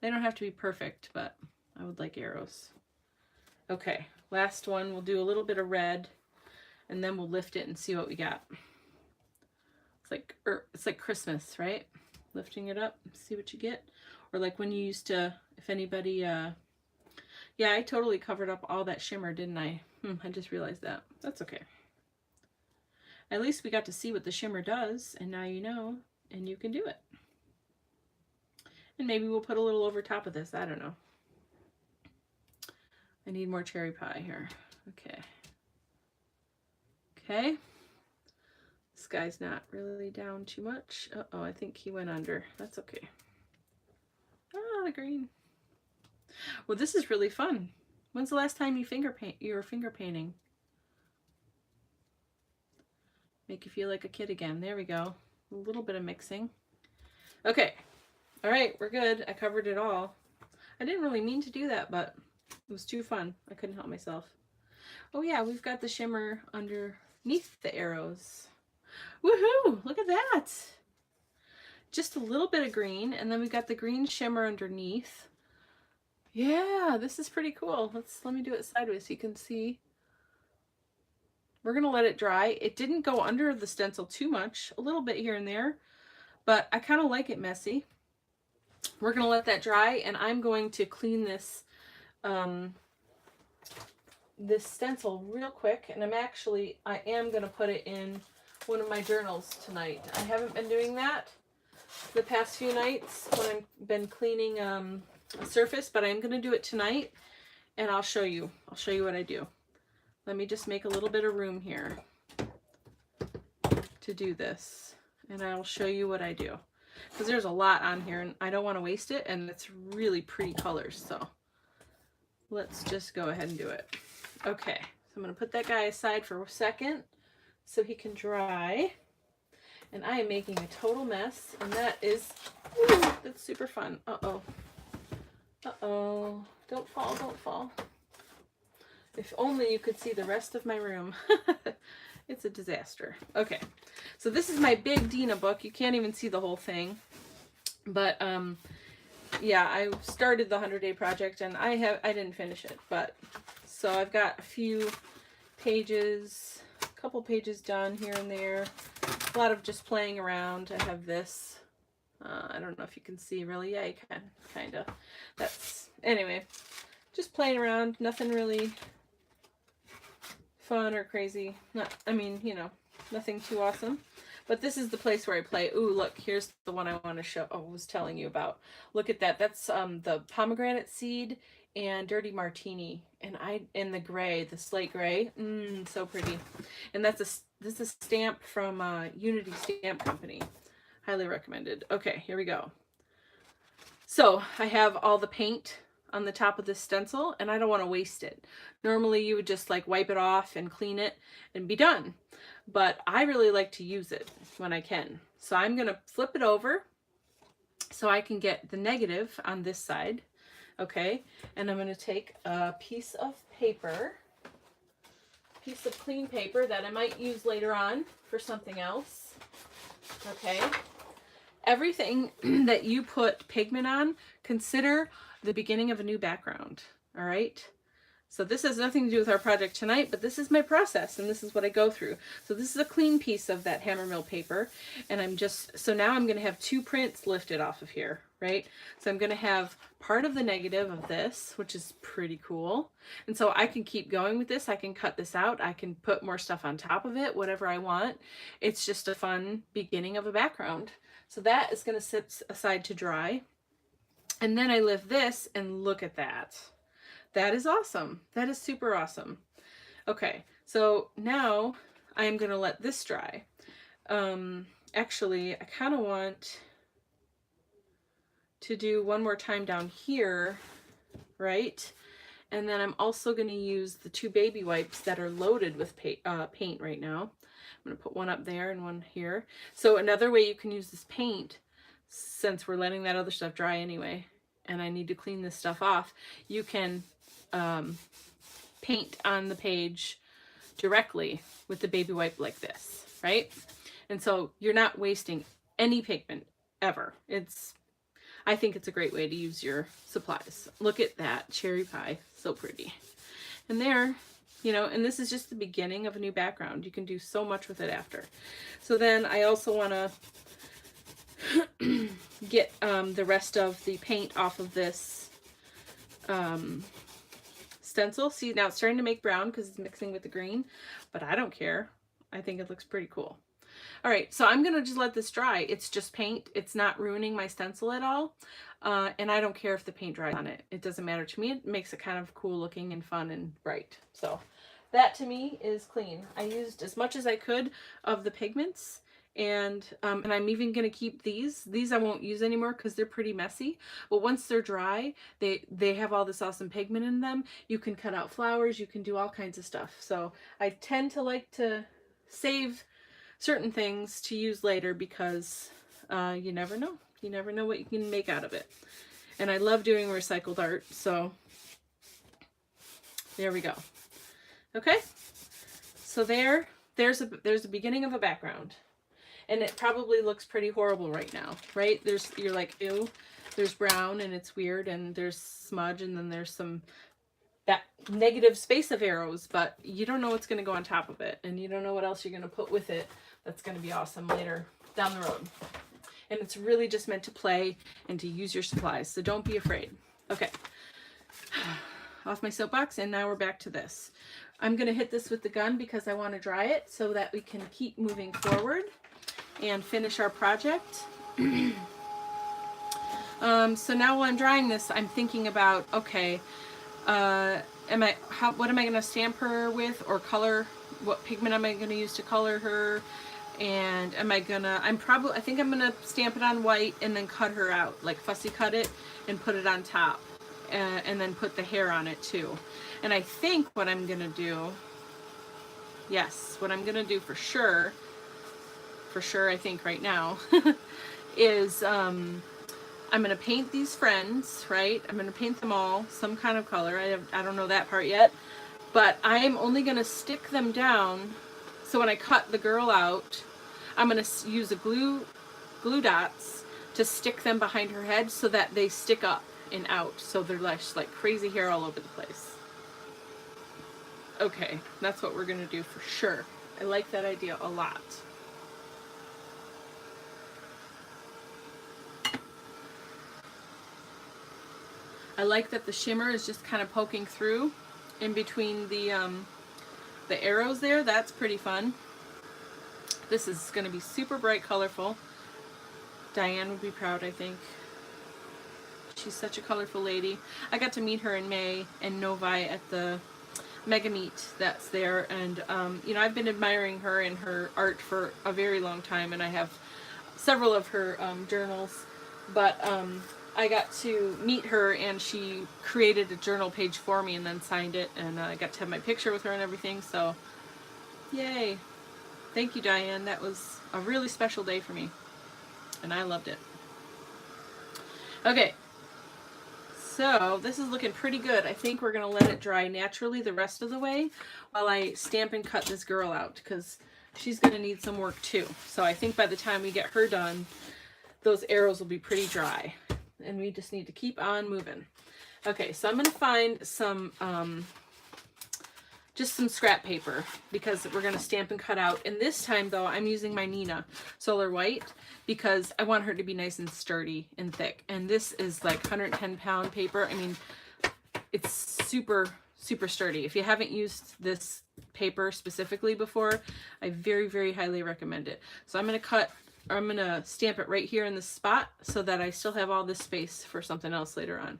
They don't have to be perfect, but I would like arrows. Okay, last one. We'll do a little bit of red, and then we'll lift it and see what we got. It's like Christmas, right? Lifting it up, see what you get. Or like when you used to, if anybody, yeah, I totally covered up all that shimmer, didn't I? I just realized that. That's okay. At least we got to see what the shimmer does, and now you know, and you can do it. And maybe we'll put a little over top of this, I don't know. I need more cherry pie here. Okay. Okay. This guy's not really down too much. Uh-oh, I think he went under. That's okay. Ah, the green. Well, this is really fun. When's the last time you were finger painting? Make you feel like a kid again. There we go. A little bit of mixing. Okay. All right, we're good. I covered it all. I didn't really mean to do that, but it was too fun. I couldn't help myself. Oh yeah, we've got the shimmer under underneath the arrows. Woohoo! Look at that. Just a little bit of green, and then we got the green shimmer underneath. Yeah, this is pretty cool. Let me do it sideways so you can see. We're gonna let it dry. It didn't go under the stencil too much, a little bit here and there, but I kind of like it messy. We're gonna let that dry, and I'm going to clean this this stencil real quick, and I am gonna put it in one of my journals tonight. I haven't been doing that the past few nights when I've been cleaning a surface, but I'm gonna do it tonight, and I'll show you what I do. Let me just make a little bit of room here to do this, and I'll show you what I do, because there's a lot on here and I don't want to waste it, and it's really pretty colors. So let's just go ahead and do it. Okay, so I'm going to put that guy aside for a second so he can dry, and I am making a total mess, and that's super fun. Uh-oh, don't fall. If only you could see the rest of my room. It's a disaster. Okay, so this is my big Dina book. You can't even see the whole thing, but yeah, I started the 100-day project, and I didn't finish it, but so I've got a few pages, a couple pages done here and there. A lot of just playing around. I have this. I don't know if you can see really. Yeah, you can, kind of. Anyway, just playing around. Nothing really fun or crazy. Nothing too awesome. But this is the place where I play. Ooh, look, here's the one I want to show. I was telling you about. Look at that. That's the pomegranate seed and dirty martini, and the gray, the slate gray. So pretty. And this is a stamp from Unity Stamp Company. Highly recommended. Okay, here we go. So I have all the paint on the top of this stencil, and I don't want to waste it. Normally you would just like wipe it off and clean it and be done, but I really like to use it when I can. So I'm going to flip it over so I can get the negative on this side. Okay, and I'm going to take a piece of clean paper that I might use later on for something else. Okay, everything that you put pigment on, consider the beginning of a new background. All right, so this has nothing to do with our project tonight, but this is my process, and this is what I go through. So this is a clean piece of that Hammermill paper, and so now I'm going to have two prints lifted off of here, right? So I'm going to have part of the negative of this, which is pretty cool, and so I can keep going with this. I can cut this out, I can put more stuff on top of it, whatever I want. It's just a fun beginning of a background. So that is going to sit aside to dry. And then I lift this, and look at that. That is awesome. That is super awesome. Okay, so now I am going to let this dry. Actually, I kind of want to do one more time down here, right? And then I'm also going to use the two baby wipes that are loaded with paint right now. I'm going to put one up there and one here. So another way you can use this paint, since we're letting that other stuff dry anyway, and I need to clean this stuff off, you can paint on the page directly with the baby wipe like this, right? And so you're not wasting any pigment ever. I think it's a great way to use your supplies. Look at that cherry pie, so pretty. And there, and this is just the beginning of a new background. You can do so much with it after. So then I also want to get the rest of the paint off of this stencil. See, now it's starting to make brown because it's mixing with the green, but I don't care. I think it looks pretty cool. All right, so I'm gonna just let this dry. It's just paint. It's not ruining my stencil at all. And I don't care if the paint dries on it. It doesn't matter to me. It makes it kind of cool looking and fun and bright. So that to me is clean. I used as much as I could of the pigments, and I'm even gonna keep these. These I won't use anymore because they're pretty messy. But once they're dry, they have all this awesome pigment in them. You can cut out flowers. You can do all kinds of stuff. So I tend to like to save certain things to use later because you never know. You never know what you can make out of it. And I love doing recycled art, so there we go. Okay, so there there's a beginning of a background. And it probably looks pretty horrible right now, right? You're like, ew, there's brown and it's weird, and there's smudge, and then there's some that negative space of arrows, but you don't know what's going to go on top of it, and you don't know what else you're going to put with it that's going to be awesome later down the road. And it's really just meant to play and to use your supplies, so don't be afraid. Okay, off my soapbox, and now we're back to this. I'm going to hit this with the gun because I want to dry it so that we can keep moving forward and finish our project. So now while I'm drying this, I'm thinking about, okay, what am I going to stamp her with, or color? What pigment am I going to use to color her? And I think I'm going to stamp it on white and then cut her out, like fussy cut it and put it on top, and then put the hair on it too. And I think what I'm going to do, for sure, I think right now, is I'm going to paint these friends, right? I'm going to paint them all some kind of color. I don't know that part yet, but I am only going to stick them down. So when I cut the girl out, I'm going to use the glue dots to stick them behind her head so that they stick up and out, so they're less like crazy hair all over the place. Okay, that's what we're going to do for sure. I like that idea a lot. I like that the shimmer is just kind of poking through in between the arrows there. That's pretty fun. This is going to be super bright, colorful. Diane would be proud, I think. She's such a colorful lady. I got to meet her in May in Novi at the Mega Meet that's there, and you know, I've been admiring her and her art for a very long time, and I have several of her journals, but I got to meet her, and she created a journal page for me and then signed it, and I got to have my picture with her and everything, so yay. Thank you, Diane. That was a really special day for me, and I loved it. Okay, so this is looking pretty good. I think we're going to let it dry naturally the rest of the way while I stamp and cut this girl out, because she's going to need some work too. So I think by the time we get her done, those arrows will be pretty dry, and we just need to keep on moving. Okay, so I'm going to find some just some scrap paper, because we're going to stamp and cut out. And this time though, I'm using my Neenah Solar White because I want her to be nice and sturdy and thick. And this is like 110-pound paper. I mean, it's super, super sturdy. If you haven't used this paper specifically before, I very, very highly recommend it. So I'm going to stamp it right here in this spot so that I still have all this space for something else later on.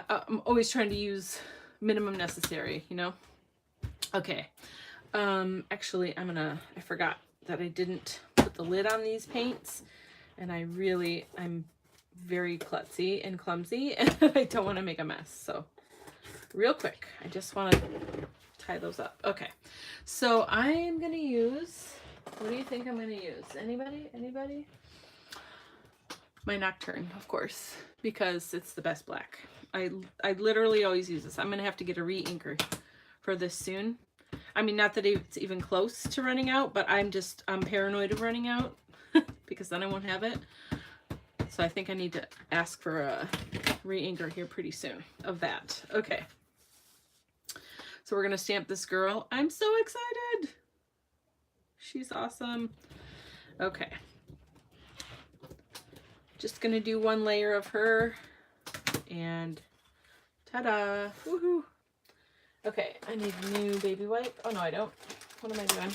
I'm always trying to use minimum necessary, you know? Okay. Actually, I forgot that I didn't put the lid on these paints, and I'm very klutzy and clumsy, and I don't want to make a mess. So real quick, I just want to tie those up. Okay. So I am going to use, what do you think I'm going to use? Anybody? My Nocturne, of course, because it's the best black. I literally always use this. I'm going to have to get a re-inker for this soon. I mean, not that it's even close to running out, but I'm paranoid of running out because then I won't have it. So I think I need to ask for a re-inker here pretty soon of that. Okay. So we're going to stamp this girl. I'm so excited. She's awesome. Okay. Just going to do one layer of her. And ta-da! Woohoo! Okay, I need a new baby wipe. Oh no, I don't. What am I doing?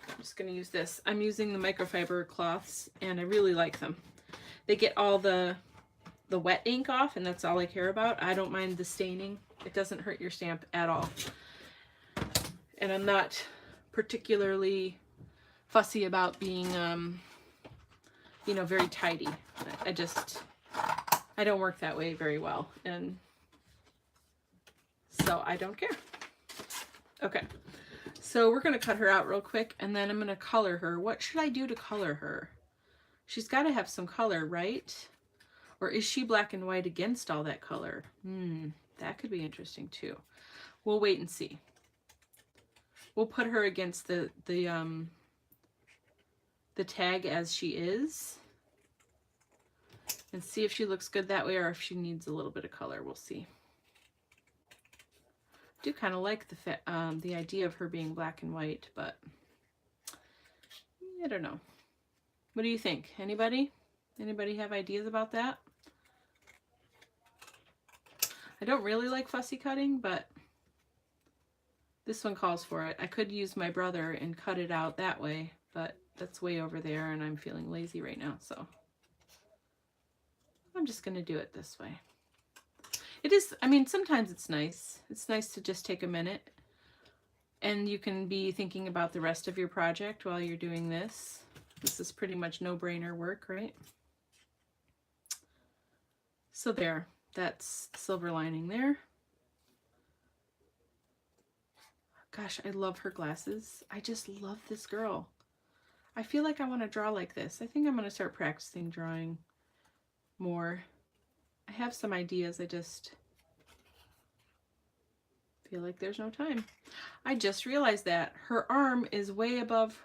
I'm just gonna use this. I'm using the microfiber cloths, and I really like them. They get all the wet ink off, and that's all I care about. I don't mind the staining. It doesn't hurt your stamp at all. And I'm not particularly fussy about being, you know, very tidy. I don't work that way very well, and so I don't care. Okay, so we're going to cut her out real quick, and then I'm going to color her. What should I do to color her? She's got to have some color, right? Or is she black and white against all that color? That could be interesting too. We'll wait and see. we'll put her against the tag as she is and see if she looks good that way or if she needs a little bit of color. We'll see. I do kind of like the idea of her being black and white, but I don't know. What do you think? Anybody have ideas about that? I don't really like fussy cutting, but this one calls for it. I could use my brother and cut it out that way, but that's way over there and I'm feeling lazy right now, so I'm just going to do it this way. It is, I mean, sometimes it's nice. It's nice to just take a minute and you can be thinking about the rest of your project while you're doing this. This is pretty much no-brainer work, right? So there, that's silver lining there. Gosh, I love her glasses. I just love this girl. I feel like I want to draw like this. I think I'm going to start practicing drawing more. I have some ideas. I just feel like there's no time. I just realized that her arm is way above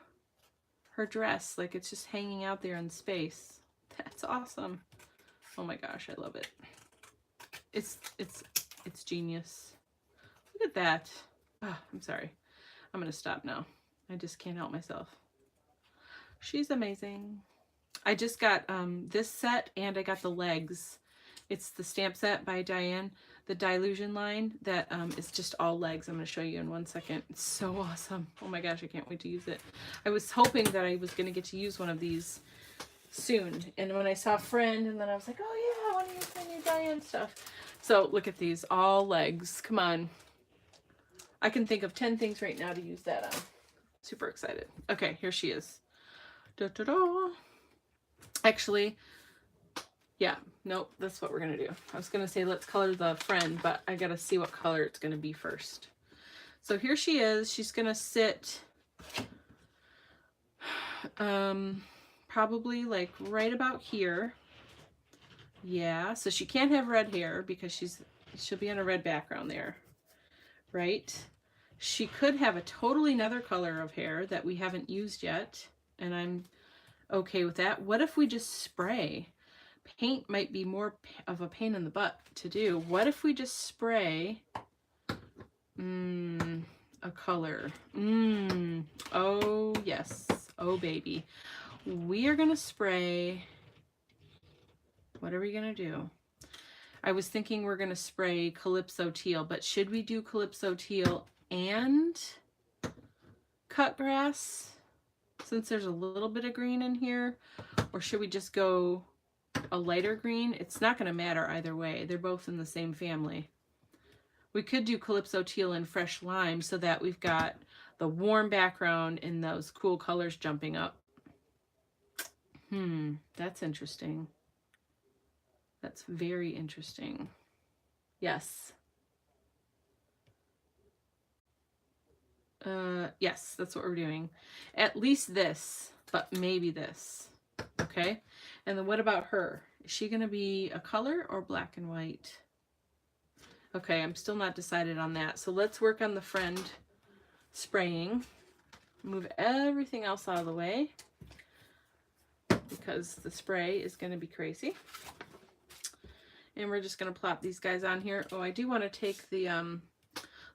her dress. Like it's just hanging out there in space. That's awesome. Oh my gosh, I love it. It's genius. Look at that. Oh, I'm sorry. I'm going to stop now. I just can't help myself. She's amazing. I just got this set and I got the legs. It's the stamp set by Diane, the Dylusion line that is just all legs. I'm going to show you in 1 second. It's so awesome. Oh my gosh, I can't wait to use it. I was hoping that I was going to get to use one of these soon. And when I saw Friend, and then I was like, oh yeah, I want to use my new Diane stuff. So look at these, all legs. Come on. I can think of 10 things right now to use that on. Super excited. Okay, here she is. Da, da, da. Actually, yeah, nope, that's what we're going to do. I was going to say let's color the Friend, but I got to see what color it's going to be first. So here she is. She's going to sit probably like right about here. Yeah, so she can't have red hair because she'll be on a red background there, right? She could have a totally another color of hair that we haven't used yet, and I'm okay with that. What if we just spray? Paint might be more of a pain in the butt to do. What if we just spray a color? Oh yes, oh baby. We are gonna spray, what are we gonna do? I was thinking we're gonna spray Calypso Teal, but should we do Calypso Teal and cut grass since there's a little bit of green in here? Or should we just go a lighter green? It's not going to matter either way. They're both in the same family. We could do Calypso Teal and Fresh Lime so that we've got the warm background and those cool colors jumping up. That's interesting. That's very interesting. Yes. Yes, that's what we're doing. At least this, but maybe this. Okay. And then what about her? Is she going to be a color or black and white? Okay, I'm still not decided on that. So let's work on the Friend spraying. Move everything else out of the way because the spray is going to be crazy. And we're just going to plop these guys on here. Oh, I do want to take the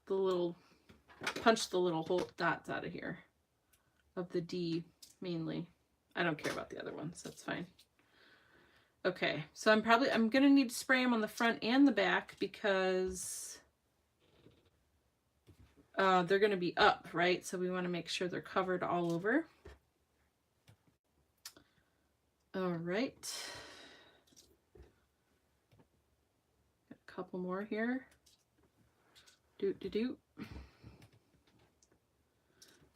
little, punch the little hole dots out of here of the D mainly. I don't care about the other ones. That's fine. Okay, so I'm going to need to spray them on the front and the back because they're going to be up, right? So we want to make sure they're covered all over. All right. Got a couple more here. Doot, doot, doot.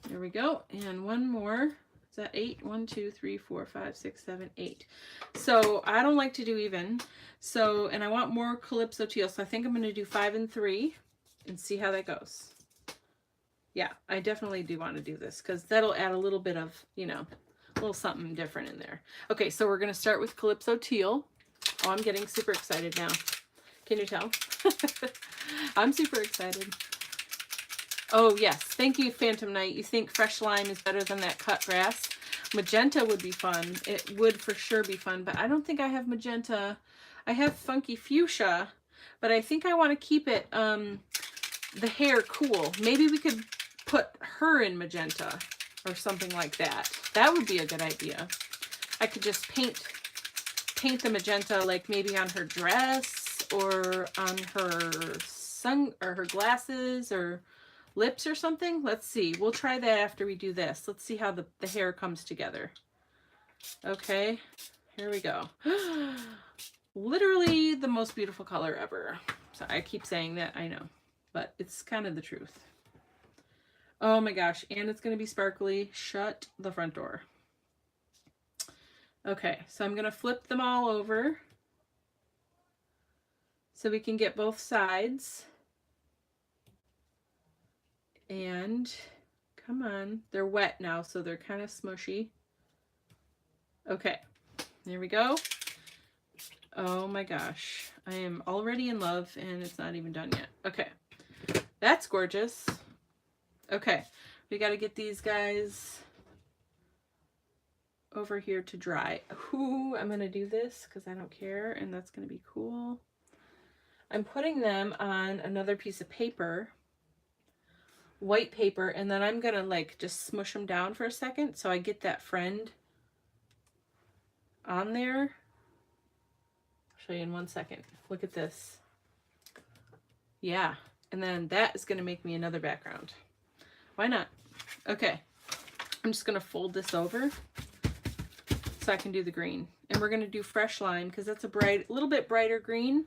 There we go. And one more. Is that 8? 1, 2, 3, 4, 5, 6, 7, 8. So I don't like to do even. So, and I want more Calypso Teal. So I think I'm going to do 5 and 3 and see how that goes. Yeah, I definitely do want to do this because that'll add a little bit of, you know, a little something different in there. Okay, so we're going to start with Calypso Teal. Oh, I'm getting super excited now. Can you tell? I'm super excited. Oh, yes. Thank you, Phantom Knight. You think fresh lime is better than that cut grass? Magenta would be fun. It would for sure be fun, but I don't think I have magenta. I have funky fuchsia, but I think I want to keep it, the hair cool. Maybe we could put her in magenta or something like that. That would be a good idea. I could just paint the magenta, like maybe on her dress or on her her glasses or lips or something. Let's see. We'll try that after we do this. Let's see how the hair comes together. Okay, here we go. Literally the most beautiful color ever. So I keep saying that, I know, but it's kind of the truth. Oh my gosh, and it's going to be sparkly. Shut the front door. Okay, so I'm going to flip them all over so we can get both sides. And come on, they're wet now, so they're kind of smushy. Okay, there we go. Oh my gosh, I am already in love and it's not even done yet. Okay, that's gorgeous. Okay, we got to get these guys over here to dry. Ooh, I'm going to do this because I don't care, and that's going to be cool. I'm putting them on another piece of paper, white paper, and then I'm going to like just smush them down for a second so I get that friend on there. I'll show you in 1 second. Look at this. Yeah, and then that is going to make me another background. Why not? Okay, I'm just going to fold this over so I can do the green. And we're going to do fresh lime because that's a little bit brighter green,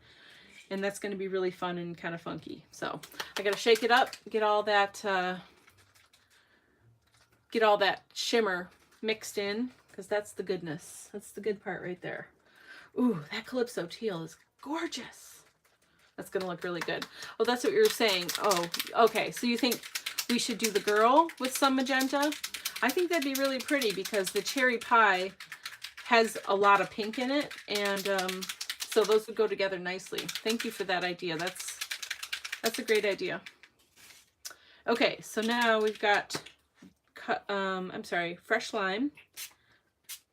and that's going to be really fun and kind of funky. So I got to shake it up, get all that shimmer mixed in, because that's the goodness. That's the good part right there. Ooh, that Calypso teal is gorgeous. That's going to look really good. Oh, that's what you were saying. Oh, okay. So you think we should do the girl with some magenta? I think that'd be really pretty because the cherry pie has a lot of pink in it, and so those would go together nicely. Thank you for that idea. That's a great idea. Okay, so now we've got fresh lime.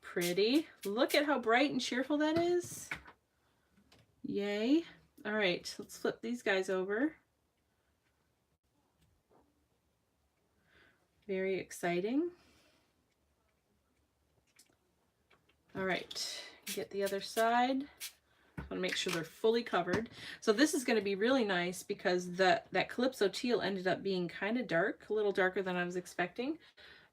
Pretty. Look at how bright and cheerful that is. Yay. All right, let's flip these guys over. Very exciting. All right, get the other side. I want to make sure they're fully covered. So this is going to be really nice because that Calypso teal ended up being kind of dark, a little darker than I was expecting,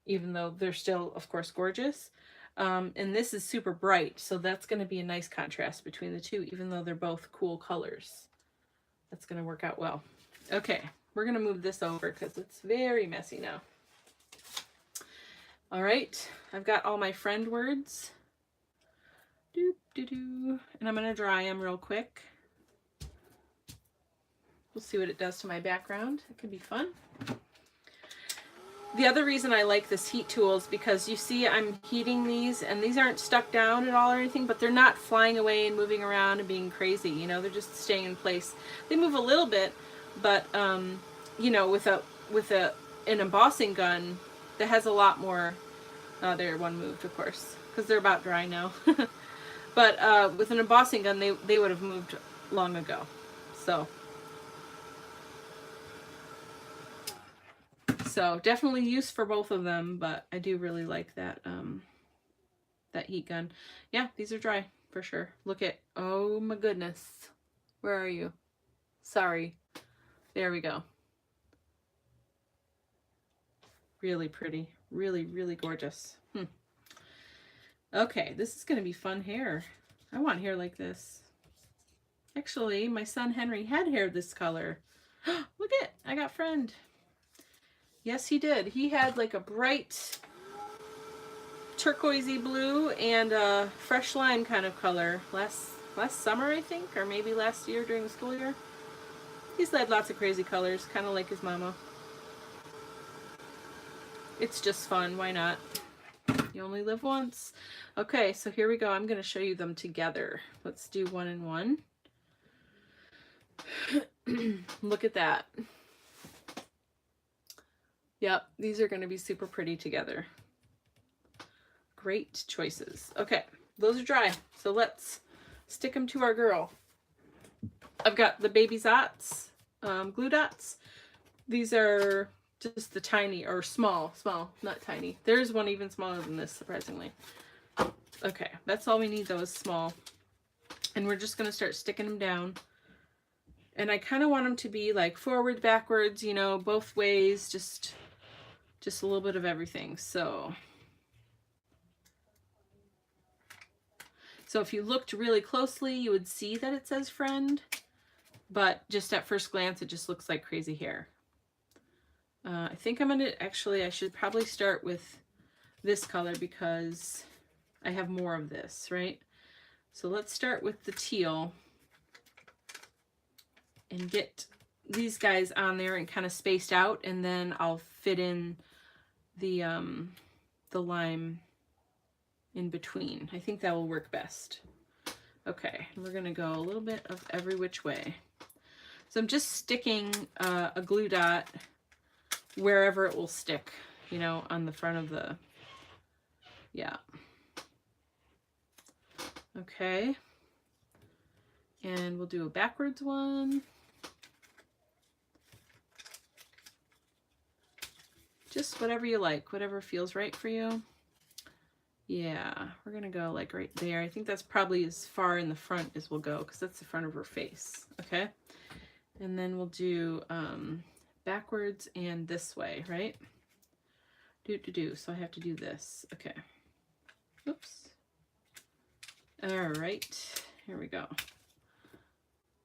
even though they're still, of course, gorgeous. And this is super bright, so that's going to be a nice contrast between the two, even though they're both cool colors. That's going to work out well. Okay, we're going to move this over because it's very messy now. All right, I've got all my friend words. And I'm going to dry them real quick. We'll see what it does to my background. It could be fun. The other reason I like this heat tool is because you see I'm heating these, and these aren't stuck down at all or anything, but they're not flying away and moving around and being crazy. You know, they're just staying in place. They move a little bit, but you know, with an embossing gun that has a lot more. There, one moved, of course, because they're about dry now. But with an embossing gun, they would have moved long ago. So definitely use for both of them, but I do really like that that heat gun. Yeah, these are dry for sure. Look at, oh my goodness. Where are you? Sorry. There we go. Really pretty. Really, really gorgeous. Okay, this is going to be fun hair. I want hair like this. Actually, my son Henry had hair this color. Look it, I got friend. Yes, he did. He had like a bright turquoisey blue and a fresh lime kind of color last summer, I think, or maybe last year during the school year. He's had lots of crazy colors, kind of like his mama. It's just fun. Why not? You only live once. Okay, so here we go. I'm going to show you them together. Let's do one and one. Look at that. Yep, these are going to be super pretty together. Great choices. Okay, those are dry. So let's stick them to our girl. I've got the Baby Zots glue dots. These are just the tiny, or small, not tiny. There's one even smaller than this, surprisingly. Okay, that's all we need, those small. And we're just gonna start sticking them down. And I kind of want them to be like forward, backwards, you know, both ways, just a little bit of everything. So if you looked really closely, you would see that it says friend, but just at first glance, it just looks like crazy hair. I think I'm gonna, actually, I should probably start with this color because I have more of this, right? So let's start with the teal and get these guys on there and kind of spaced out, and then I'll fit in the lime in between. I think that will work best. Okay, we're gonna go a little bit of every which way. So I'm just sticking a glue dot wherever it will stick, you know, on the front of the, yeah. Okay. And we'll do a backwards one. Just whatever you like, whatever feels right for you. Yeah, we're gonna go like right there. I think that's probably as far in the front as we'll go because that's the front of her face. Okay. And then we'll do backwards and this way, right? So I have to do this. Okay. Oops. All right. Here we go.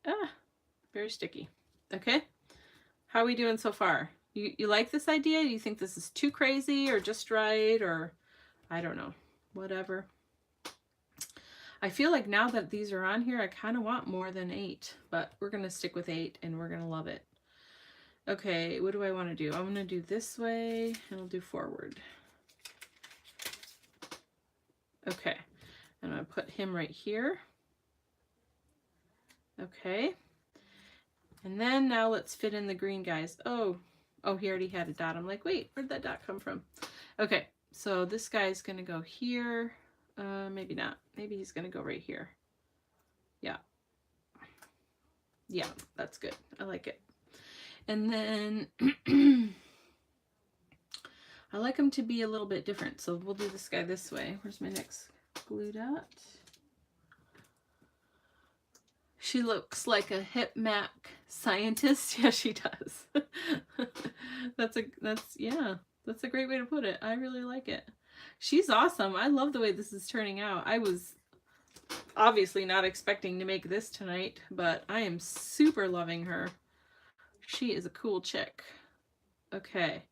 Ah, very sticky. Okay. How are we doing so far? You like this idea? Do you think this is too crazy or just right, or I don't know, whatever. I feel like now that these are on here, I kind of want more than 8, but we're going to stick with 8 and we're going to love it. Okay, what do I want to do? I'm going to do this way and I'll do forward. Okay, and I'm going to put him right here. Okay. And then now let's fit in the green guys. Oh, he already had a dot. I'm like, wait, where'd that dot come from? Okay, so this guy's gonna go here. Maybe not. Maybe he's gonna go right here. Yeah. Yeah, that's good. I like it. And then I like them to be a little bit different. So we'll do this guy this way. Where's my next glue dot? She looks like a hip Mac scientist. Yeah, she does. That's a great way to put it. I really like it. She's awesome. I love the way this is turning out. I was obviously not expecting to make this tonight, but I am super loving her. She is a cool chick. Okay.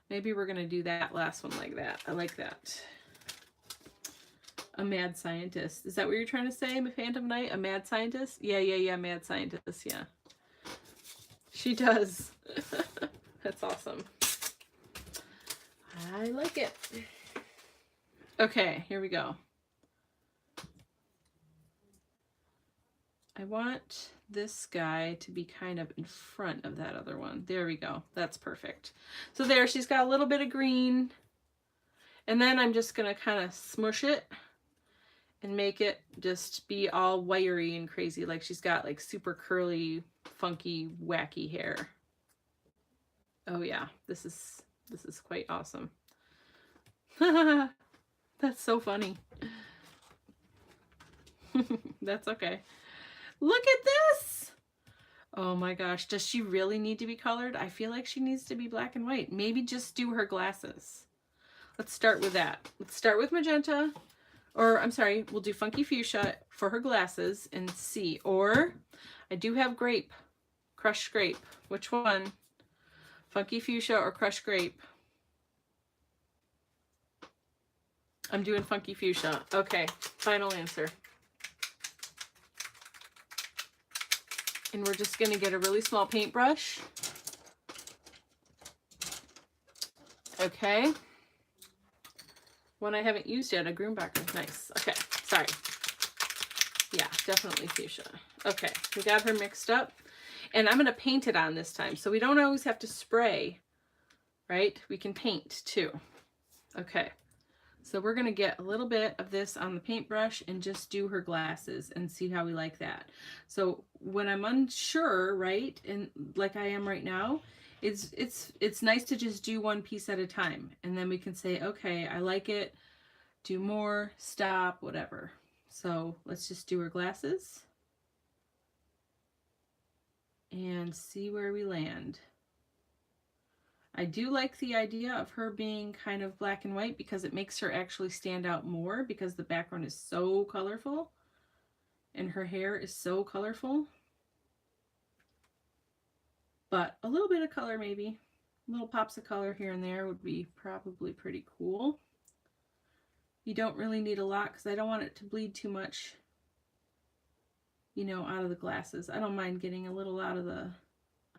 Maybe we're going to do that last one like that. I like that. A mad scientist. Is that what you're trying to say, Phantom Knight? A mad scientist? Yeah, mad scientist, yeah. She does. That's awesome. I like it. Okay, here we go. I want this guy to be kind of in front of that other one. There we go. That's perfect. So there, she's got a little bit of green. And then I'm just going to kind of smush it and make it just be all wiry and crazy, like she's got like super curly, funky, wacky hair. Oh yeah, this is quite awesome. That's so funny. That's okay. Look at this. Oh my gosh, does she really need to be colored? I feel like she needs to be black and white. Maybe just do her glasses. Let's start with that. Let's start with magenta. Or, I'm sorry, we'll do funky fuchsia for her glasses and see. Or, I do have grape. Crushed grape. Which one? Funky fuchsia or crushed grape? I'm doing funky fuchsia. Okay, final answer. And we're just going to get a really small paintbrush. Okay. One I haven't used yet, a Grumbacher. Nice. Okay, sorry. Yeah, definitely fuchsia. Okay, we got her mixed up. And I'm going to paint it on this time. So we don't always have to spray right? We can paint too. Okay. So we're going to get a little bit of this on the paintbrush and just do her glasses and see how we like that. So when I'm unsure, right, and like I am right now, it's nice to just do one piece at a time. And then we can say, okay, I like it, do more, stop, whatever. So let's just do her glasses and see where we land. I do like the idea of her being kind of black and white because it makes her actually stand out more because the background is so colorful and her hair is so colorful. But a little bit of color maybe, little pops of color here and there would be probably pretty cool. You don't really need a lot because I don't want it to bleed too much, you know, out of the glasses. I don't mind getting a little out of the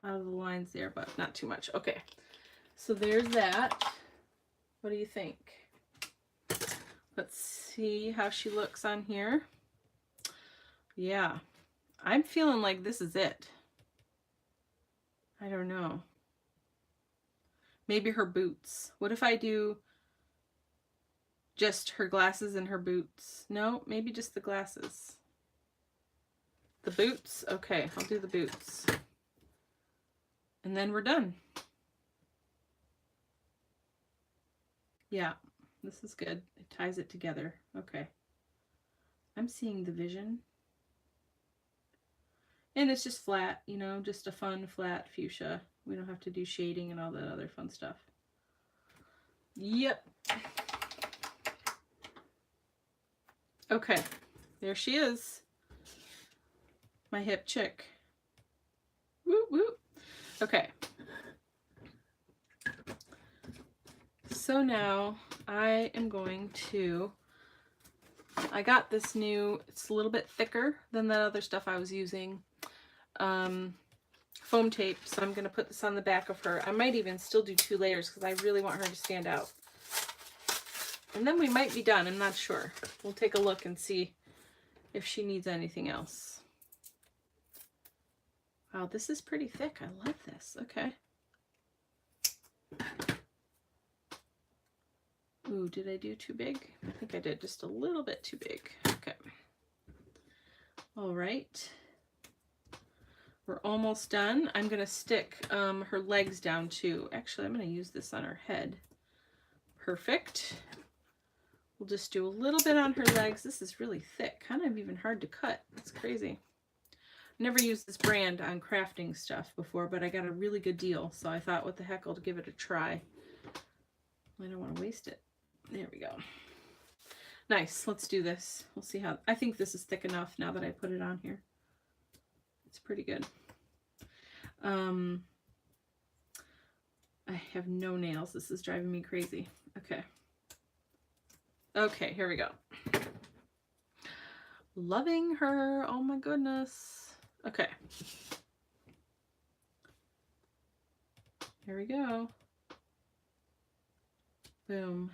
lines there, but not too much. Okay. So there's that. What do you think? Let's see how she looks on here. Yeah, I'm feeling like this is it. I don't know. Maybe her boots. What if I do just her glasses and her boots? No, maybe just the glasses. The boots? Okay, I'll do the boots. And then we're done. Yeah, this is good. It ties it together. Okay. I'm seeing the vision. And it's just flat, you know, just a fun flat fuchsia. We don't have to do shading and all that other fun stuff. Yep. Okay, there she is. My hip chick. Whoop, whoop. Okay. So now I am going to, I got this new, it's a little bit thicker than that other stuff I was using, foam tape. So I'm going to put this on the back of her. I might even still do 2 layers because I really want her to stand out. And then we might be done. I'm not sure. We'll take a look and see if she needs anything else. Wow, this is pretty thick. I love this. Okay. Ooh, did I do too big? I think I did just a little bit too big. Okay. All right. We're almost done. I'm going to stick her legs down too. Actually, I'm going to use this on her head. Perfect. We'll just do a little bit on her legs. This is really thick, kind of even hard to cut. It's crazy. Never used this brand on crafting stuff before, but I got a really good deal. So I thought, what the heck, I'll give it a try. I don't want to waste it. There we go. Nice. Let's do this. We'll see how, I think this is thick enough now that I put it on here. It's pretty good. I have no nails. This is driving me crazy. Okay. Okay, here we go. Loving her. Oh my goodness. Okay. Here we go. Boom.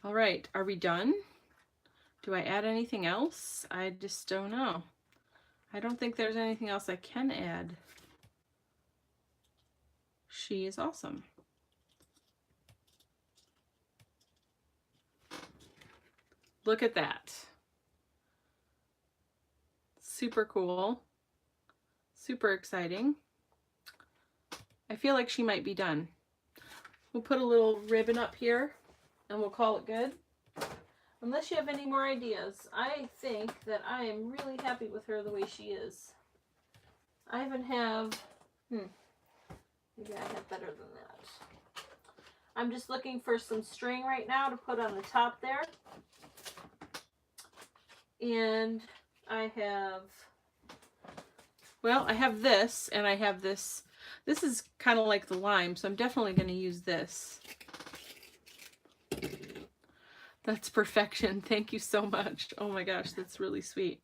All right, are we done? Do I add anything else? I just don't know. I don't think there's anything else I can add. She is awesome. Look at that. Super cool. Super exciting. I feel like she might be done. We'll put a little ribbon up here and we'll call it good. Unless you have any more ideas. I think that I am really happy with her the way she is. I even have, maybe I have better than that. I'm just looking for some string right now to put on the top there. And I have, well, I have this and I have this. This is kind of like the lime, so I'm definitely going to use this. That's perfection. Thank you so much. Oh my gosh, that's really sweet.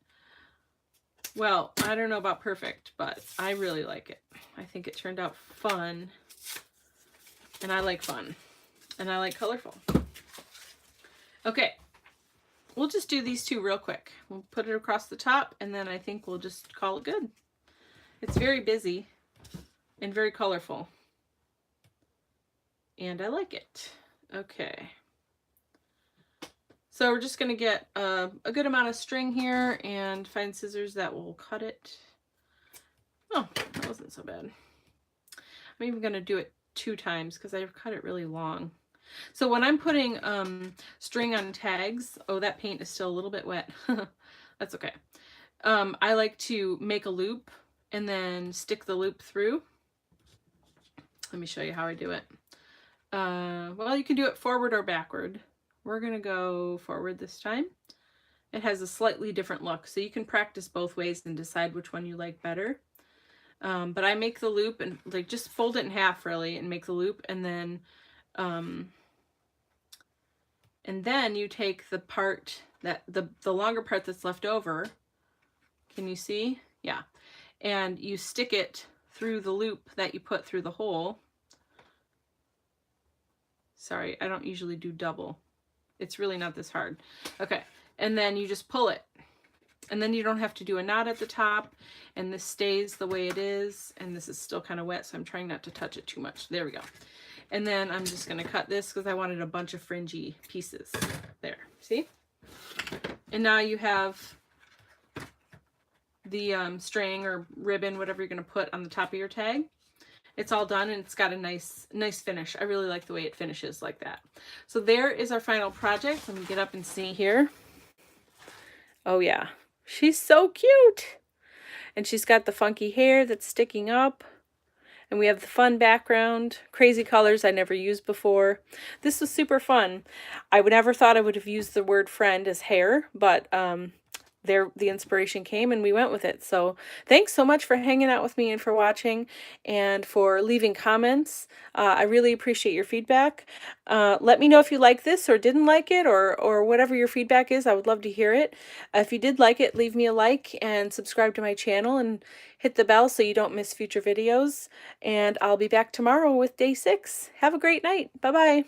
Well, I don't know about perfect, but I really like it. I think it turned out fun. And I like fun. And I like colorful. Okay. we'll just do these two real quick. We'll put it across the top, and then I think we'll just call it good. It's very busy and very colorful, and I like it. Okay. So we're just going to get a good amount of string here and find scissors that will cut it. Oh, that wasn't so bad. I'm even going to do it 2 times because I've cut it really long. So when I'm putting string on tags, oh, that paint is still a little bit wet. That's okay. I like to make a loop and then stick the loop through. Let me show you how I do it. Well, you can do it forward or backward. We're going to go forward this time. It has a slightly different look, so you can practice both ways and decide which one you like better. But I make the loop and like just fold it in half really and make the loop, and then you take the part that the longer part that's left over. Can you see? Yeah. And you stick it through the loop that you put through the hole. Sorry, I don't usually do double. It's really not this hard. Okay, and then you just pull it. And then you don't have to do a knot at the top, and this stays the way it is, and this is still kind of wet, so I'm trying not to touch it too much. There we go. And then I'm just going to cut this because I wanted a bunch of fringy pieces. There, see? And now you have the string or ribbon, whatever you're going to put on the top of your tag. It's all done, and it's got a nice finish. I really like the way it finishes like that. So there is our final project. Let me get up and see here. Oh yeah, she's so cute. And she's got the funky hair that's sticking up. And we have the fun background, crazy colors I never used before. This was super fun. I would never thought I would have used the word friend as hair, but the inspiration came and we went with it. So thanks so much for hanging out with me and for watching and for leaving comments. I really appreciate your feedback. Let me know if you like this or didn't like it, or whatever your feedback is. I would love to hear it. If you did like it, leave me a like and subscribe to my channel and hit the bell so you don't miss future videos. And I'll be back tomorrow with day 6. Have a great night. Bye-bye.